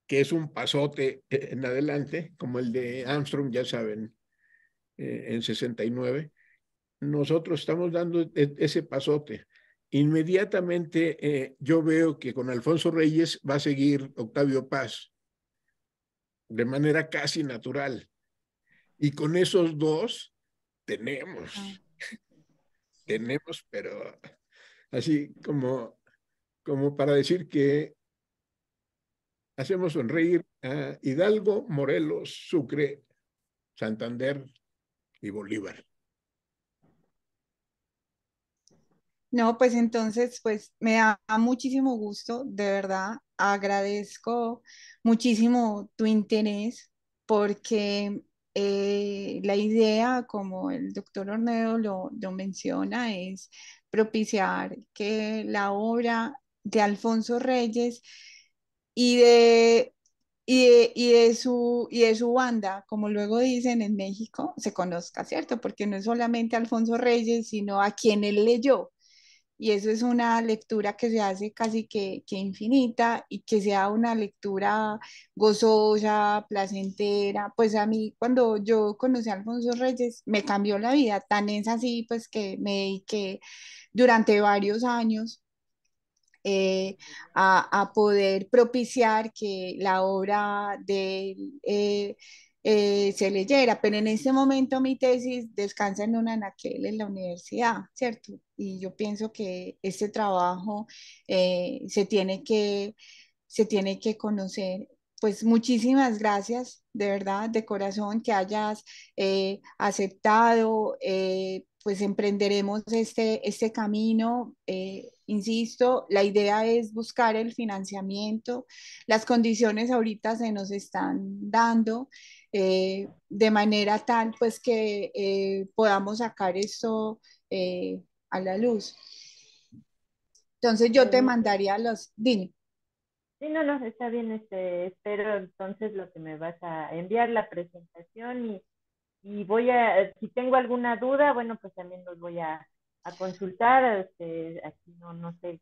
que es un pasote en adelante, como el de Armstrong, ya saben, en 69, nosotros estamos dando ese pasote. Inmediatamente yo veo que con Alfonso Reyes va a seguir Octavio Paz de manera casi natural. Y con esos dos tenemos, pero así como para decir que hacemos sonreír a Hidalgo, Morelos, Sucre, Santander y Bolívar. No, pues entonces, pues me da muchísimo gusto, de verdad, agradezco muchísimo tu interés porque la idea, como el doctor Ornedo lo menciona, es propiciar que la obra de Alfonso Reyes y y de su banda, como luego dicen en México, se conozca, ¿cierto? Porque no es solamente Alfonso Reyes, sino a quien él leyó. Y eso es una lectura que se hace casi que infinita y que sea una lectura gozosa, placentera. Pues a mí cuando yo conocí a Alfonso Reyes me cambió la vida, tan es así pues que me dediqué durante varios años a poder propiciar que la obra de él se leyera, pero en este momento mi tesis descansa en un anaquel en la universidad, ¿cierto? Y yo pienso que este trabajo se tiene que conocer. Pues muchísimas gracias, de verdad, de corazón, que hayas aceptado. Pues emprenderemos este camino. Insisto, la idea es buscar el financiamiento. Las condiciones ahorita se nos están dando de manera tal pues que podamos sacar esto a la luz. Entonces yo Pues te mandaría los, dime. sí, no, no, está bien, espero entonces lo que me vas a enviar, la presentación y voy si tengo alguna duda, bueno, pues también los voy a consultar, aquí no sé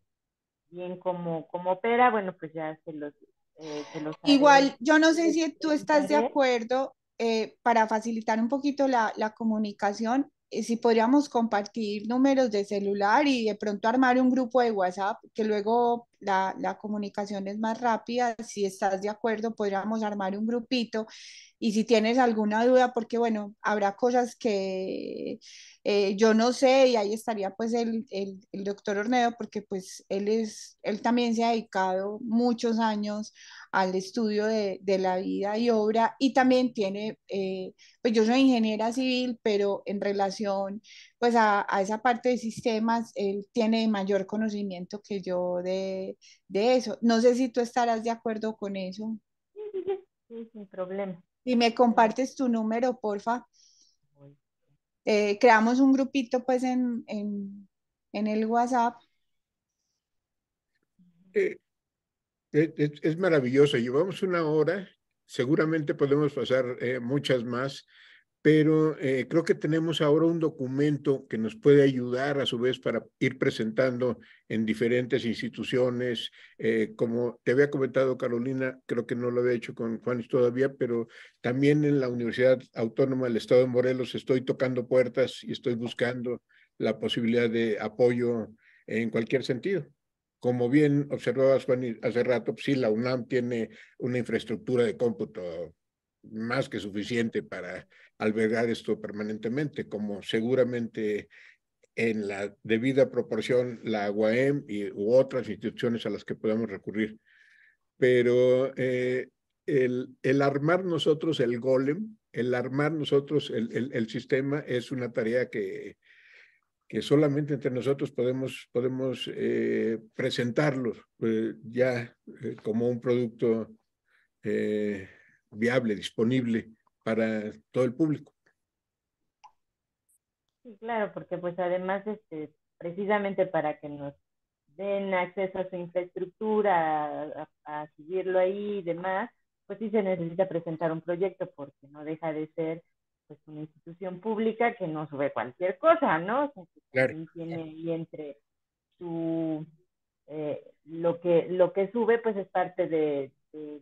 bien cómo opera, bueno, pues ya se los haré, Igual, yo no sé les si tú estás de preguntaré. acuerdo para facilitar un poquito la comunicación. si podríamos compartir números de celular y de pronto armar un grupo de WhatsApp, que luego la comunicación es más rápida. Si estás de acuerdo, podríamos armar un grupito. Y si tienes alguna duda, porque bueno, habrá cosas que yo no sé, y ahí estaría pues el doctor Ornedo, porque pues él también se ha dedicado muchos años al estudio de la vida y obra, y también tiene, pues yo soy ingeniera civil, pero en relación pues a esa parte de sistemas, él tiene mayor conocimiento que yo de eso. No sé si tú estarás de acuerdo con eso. Sí, sí, sí, sí, sin problema. Y me Pero, compartes tu número, porfa. Creamos un grupito pues en el WhatsApp. Eh, es maravilloso. Llevamos una hora, seguramente podemos pasar muchas más, pero creo que tenemos ahora un documento que nos puede ayudar a su vez para ir presentando en diferentes instituciones. Como te había comentado, Carolina, creo que no lo había hecho con Juanis todavía, pero también en la Universidad Autónoma del Estado de Morelos estoy tocando puertas y estoy buscando la posibilidad de apoyo en cualquier sentido. Como bien observabas, Juan, hace rato, pues sí, la UNAM tiene una infraestructura de cómputo más que suficiente para albergar esto permanentemente, como seguramente en la debida proporción la UAM u otras instituciones a las que podamos recurrir. Pero el armar nosotros el golem, el armar nosotros el sistema es una tarea que solamente entre nosotros podemos presentarlo ya como un producto eh, viable, disponible para todo el público. sí, claro, porque pues además, precisamente para que nos den acceso a su infraestructura, a subirlo ahí y demás, pues sí se necesita presentar un proyecto porque no deja de ser pues una institución pública que no sube cualquier cosa, ¿no? O sea, que Claro. también tiene ahí entre su, lo que sube pues es parte de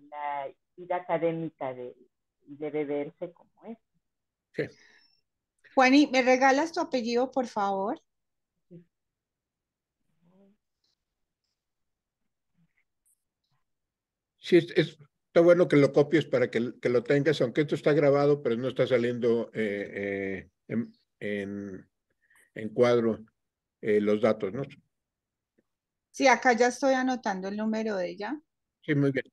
la vida académica y debe verse como es. Sí, Juani, ¿me regalas tu apellido, por favor? sí está bueno que lo copies para que lo tengas, aunque esto está grabado, pero no está saliendo en cuadro los datos, ¿no? Sí, acá ya estoy anotando el número de ella. Sí, muy bien.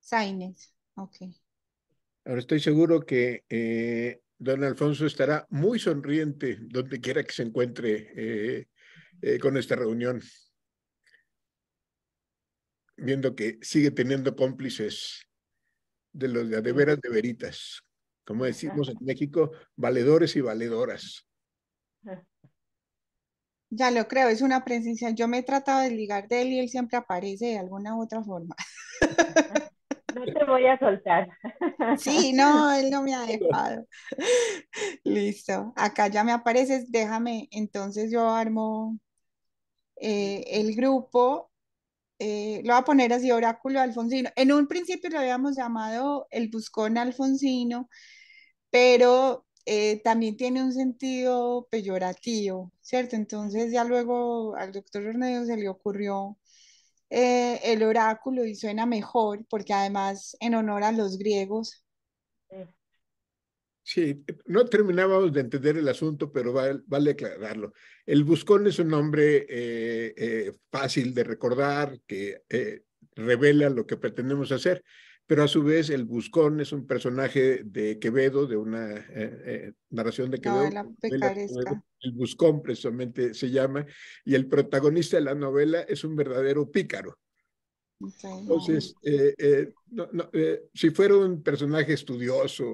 Sainz. Ok. Ahora estoy seguro que don Alfonso estará muy sonriente donde quiera que se encuentre con esta reunión, viendo que sigue teniendo cómplices de los de Sí. veras de veritas, como decimos en México, valedores y valedoras. Ya lo creo, es una presencia. Yo me he tratado de ligar de él y él siempre aparece de alguna u otra forma. No te voy a soltar. Sí, no, él no me ha dejado. Listo. Acá ya me apareces. Déjame, entonces yo armo el grupo. Lo voy a poner así, Oráculo Alfonsino. En un principio lo habíamos llamado el Buscón Alfonsino, pero también tiene un sentido peyorativo, ¿cierto? Entonces ya luego al doctor Ornedo se le ocurrió el oráculo y suena mejor porque además en honor a los griegos. Sí, no terminábamos de entender el asunto, pero vale aclararlo. El Buscón es un nombre fácil de recordar, que revela lo que pretendemos hacer, pero a su vez el Buscón es un personaje de Quevedo, de una narración de No, de Quevedo, la novela de Quevedo. picaresca. El Buscón precisamente se llama, y el protagonista de la novela es un verdadero pícaro. Entonces, no. Entonces, si fuera un personaje estudioso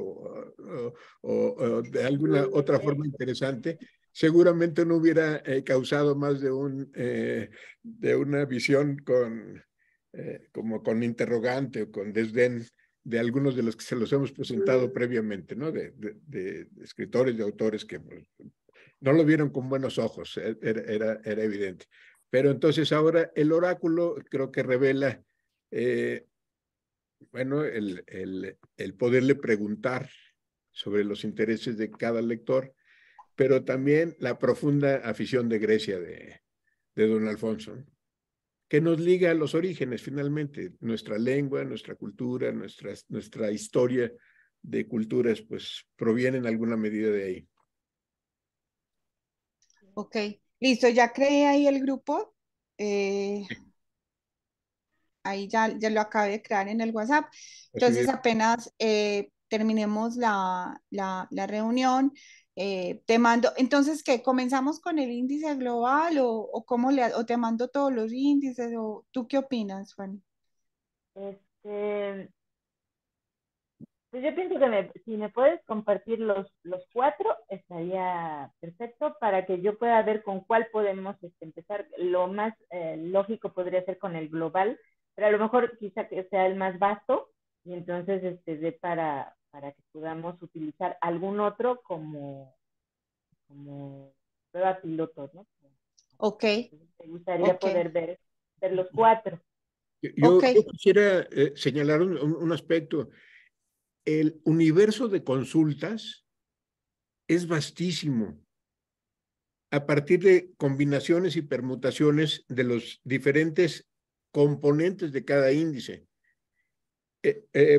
o de alguna otra forma interesante, seguramente no hubiera causado más de una visión como con interrogante o con desdén de algunos de los que se los hemos presentado previamente, ¿no? De escritores, de autores que pues, no lo vieron con buenos ojos, era evidente. Pero entonces ahora el oráculo creo que revela bueno, el poderle preguntar sobre los intereses de cada lector, pero también la profunda afición de Grecia de don Alfonso, que nos liga a los orígenes finalmente, nuestra lengua, nuestra cultura, nuestra historia de culturas, pues proviene en alguna medida de ahí. Ok, listo, ya creé ahí el grupo. eh, Ahí ya lo acabé de crear en el WhatsApp. Así Entonces, es. apenas terminemos la reunión, te mando. Entonces, ¿qué? ¿Comenzamos con el índice global o cómo o te mando todos los índices? ¿O tú qué opinas, Juan? Este, pues yo pienso que si me puedes compartir los cuatro, estaría perfecto para que yo pueda ver con cuál podemos empezar. Lo más lógico podría ser con el global, pero a lo mejor quizá que sea el más vasto y entonces de para que podamos utilizar algún otro como prueba piloto, ¿no? Ok, Entonces, me gustaría ok, poder ver los cuatro. ok, Yo quisiera señalar un aspecto. El universo de consultas es vastísimo a partir de combinaciones y permutaciones de los diferentes componentes de cada índice.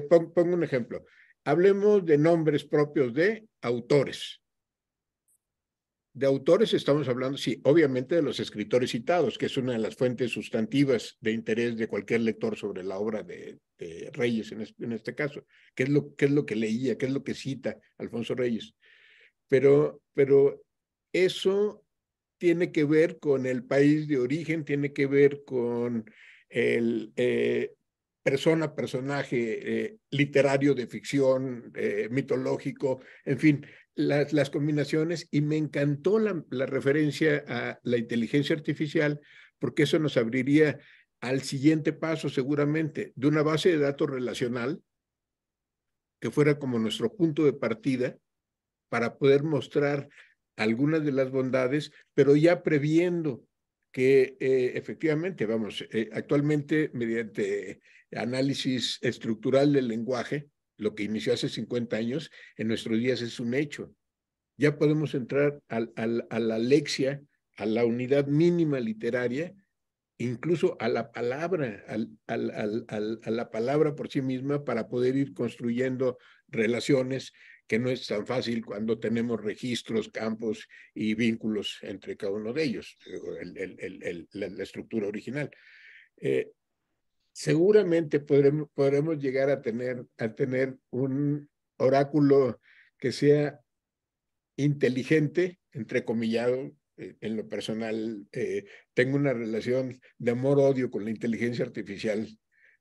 Pongo un ejemplo. Hablemos de nombres propios de autores. De autores estamos hablando, sí, obviamente de los escritores citados, que es una de las fuentes sustantivas de interés de cualquier lector sobre la obra de Reyes, en este caso. ¿Qué es lo que leía? ¿Qué es lo que cita Alfonso Reyes? Pero eso tiene que ver con el país de origen, tiene que ver con el personaje literario de ficción, mitológico, en fin, las combinaciones, y me encantó la referencia a la inteligencia artificial, porque eso nos abriría al siguiente paso seguramente de una base de datos relacional que fuera como nuestro punto de partida para poder mostrar algunas de las bondades, pero ya previendo que efectivamente, vamos, actualmente mediante análisis estructural del lenguaje, lo que inició hace 50 años, en nuestros días es un hecho. Ya podemos entrar a la lexia, a la unidad mínima literaria, incluso a la palabra, a la palabra por sí misma para poder ir construyendo relaciones que no es tan fácil cuando tenemos registros, campos y vínculos entre cada uno de ellos, la estructura original. Eh, Seguramente podremos llegar a tener un oráculo que sea inteligente, entrecomillado. En lo personal, tengo una relación de amor-odio con la inteligencia artificial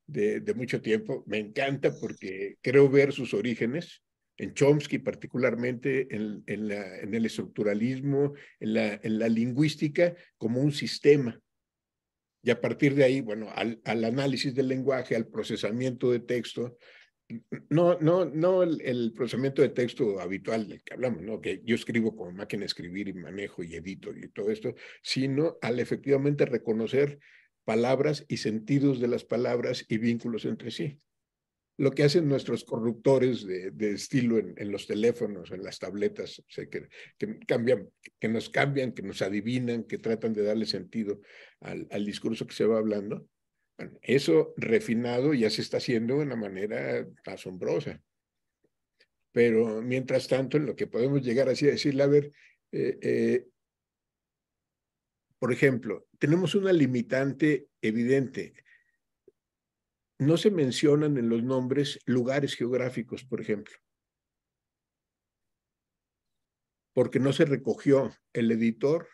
de mucho tiempo. Me encanta porque creo ver sus orígenes, en Chomsky particularmente, en el estructuralismo, en la lingüística, como un sistema. Y a partir de ahí, bueno, al análisis del lenguaje, al procesamiento de texto, no el procesamiento de texto habitual del que hablamos, ¿no? Que yo escribo como máquina de escribir y manejo y edito y todo esto, sino al efectivamente reconocer palabras y sentidos de las palabras y vínculos entre sí. Lo que hacen nuestros corruptores de estilo en los teléfonos, en las tabletas, o sea, cambian, que nos adivinan, que tratan de darle sentido al discurso que se va hablando. Bueno, eso refinado ya se está haciendo de una manera asombrosa. Pero mientras tanto, en lo que podemos llegar así a decirle, a ver, eh, eh, por ejemplo, tenemos una limitante evidente. No se mencionan en los nombres lugares geográficos, por ejemplo, porque no se recogió el editor.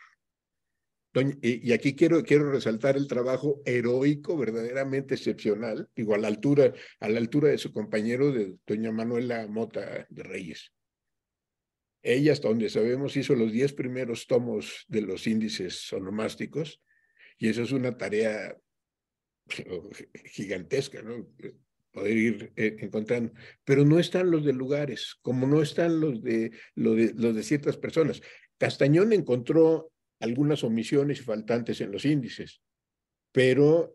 Y aquí quiero resaltar el trabajo heroico, verdaderamente excepcional, digo, a la altura de su compañero, de doña Manuela Mota de Reyes. Ella, hasta donde sabemos, hizo los 10 primeros tomos de los índices onomásticos, y eso es una tarea gigantesca, ¿no? Poder ir encontrando. Pero no están los de lugares, como no están los de ciertas personas. Castañón encontró algunas omisiones y faltantes en los índices, pero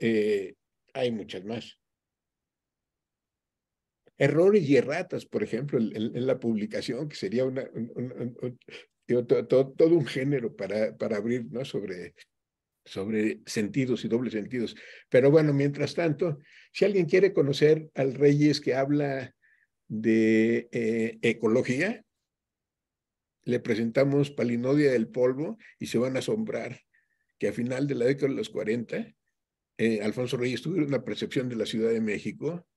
hay muchas más. errores y erratas, por ejemplo, en la publicación, que sería todo un género para abrir, ¿no? sobre sentidos y dobles sentidos. Pero bueno, mientras tanto, si alguien quiere conocer al Reyes que habla de ecología, le presentamos Palinodia del Polvo y se van a asombrar que a final de la década de los 40, Alfonso Reyes tuvo una percepción de la Ciudad de México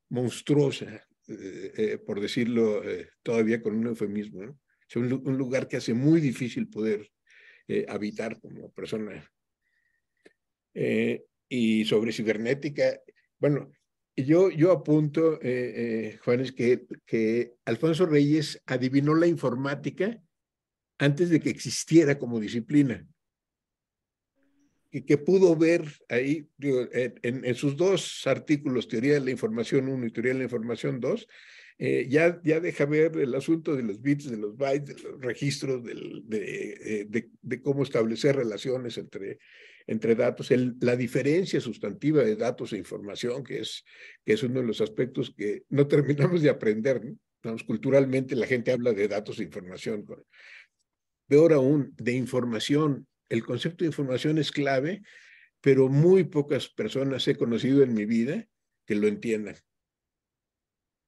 monstruosa, por decirlo todavía con un eufemismo, ¿no? O sea, un lugar que hace muy difícil poder habitar como persona. Y sobre cibernética, bueno, yo apunto, Juanes, que Alfonso Reyes adivinó la informática antes de que existiera como disciplina. Que pudo ver ahí, digo, en sus dos artículos, Teoría de la Información 1 y Teoría de la Información 2, ya deja ver el asunto de los bits, de los bytes, de los registros, de cómo establecer relaciones entre datos, la diferencia sustantiva de datos e información, que es uno de los aspectos que no terminamos de aprender, ¿no? Vamos, culturalmente la gente habla de datos e información. Peor aún, de información. El concepto de información es clave, pero muy pocas personas he conocido en mi vida que lo entiendan.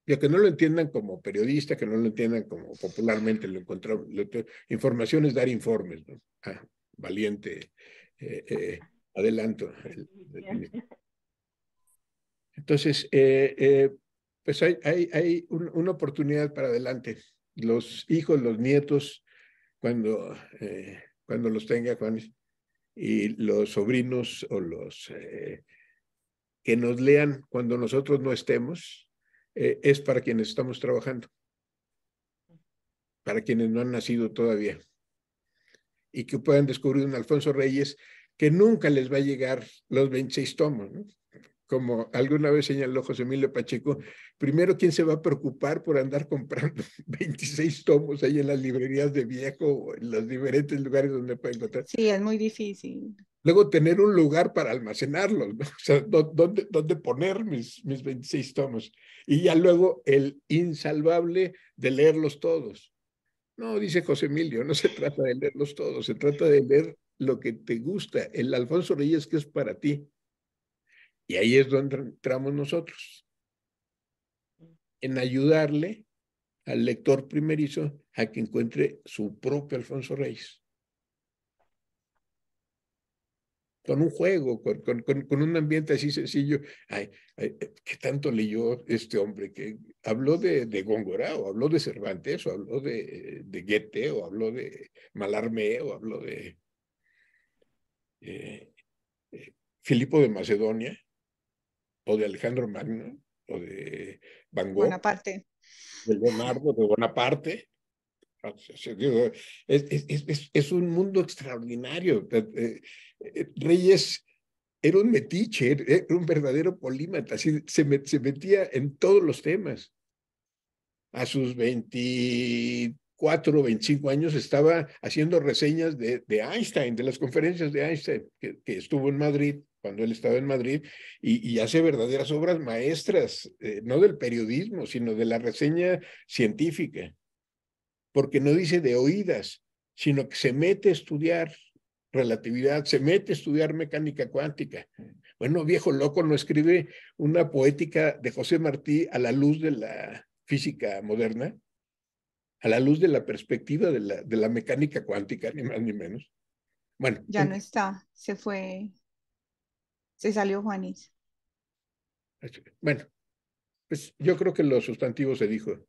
Ya que no lo entiendan como periodista, que no lo entiendan como popularmente lo encontramos. Información es dar informes, ¿no? Valiente adelanto. Entonces, pues hay una oportunidad para adelante. Los hijos, los nietos, cuando los tenga, Juan, y los sobrinos o los que nos lean cuando nosotros no estemos, es para quienes estamos trabajando, para quienes no han nacido todavía, y que puedan descubrir un Alfonso Reyes que nunca les va a llegar los 26 tomos, ¿no? Como alguna vez señaló José Emilio Pacheco, primero, ¿quién se va a preocupar por andar comprando 26 tomos ahí en las librerías de viejo o en los diferentes lugares donde puede encontrar? Sí, es muy difícil. Luego tener un lugar para almacenarlos, ¿no? O sea, ¿dónde poner mis 26 tomos? Y ya luego el insalvable de leerlos todos. No, dice José Emilio, no se trata de leerlos todos, se trata de leer lo que te gusta, el Alfonso Reyes que es para ti. Y ahí es donde entramos nosotros, en ayudarle al lector primerizo a que encuentre su propio Alfonso Reyes. Con un juego, con un ambiente así sencillo. ¿Qué tanto leyó este hombre? Que habló de Góngora, o habló de Cervantes, o habló de Goethe, o habló de Mallarmé, o habló de Filipo de Macedonia, o de Alejandro Magno, o de Van Gogh, Bonaparte. de Leonardo, de Bonaparte. Es un mundo extraordinario. Reyes era un metiche, era un verdadero polímata, así, se metía en todos los temas. A sus 24, 25 años estaba haciendo reseñas de Einstein, de las conferencias de Einstein, que estuvo en Madrid, cuando él estaba en Madrid, y hace verdaderas obras maestras, no del periodismo, sino de la reseña científica, porque no dice de oídas, sino que se mete a estudiar relatividad, se mete a estudiar mecánica cuántica. Bueno, viejo loco no escribe una poética de José Martí a la luz de la física moderna, a la luz de la perspectiva de la mecánica cuántica, ni más ni menos. Bueno, Ya no está, se fue, se salió Juanis. bueno, pues yo creo que lo sustantivo se dijo.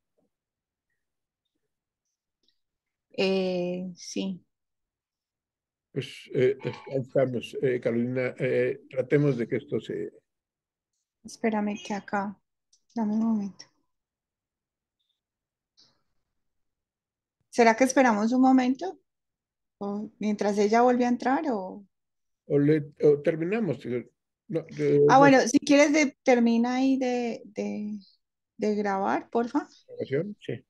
Sí, Pues ahí estamos, Carolina, tratemos de que esto se... espérame que acá, dame un momento. ¿Será que esperamos un momento? ¿O mientras ella vuelve a entrar o...? o terminamos. No, Ah, bueno, si quieres termina ahí de grabar, porfa. grabación, sí.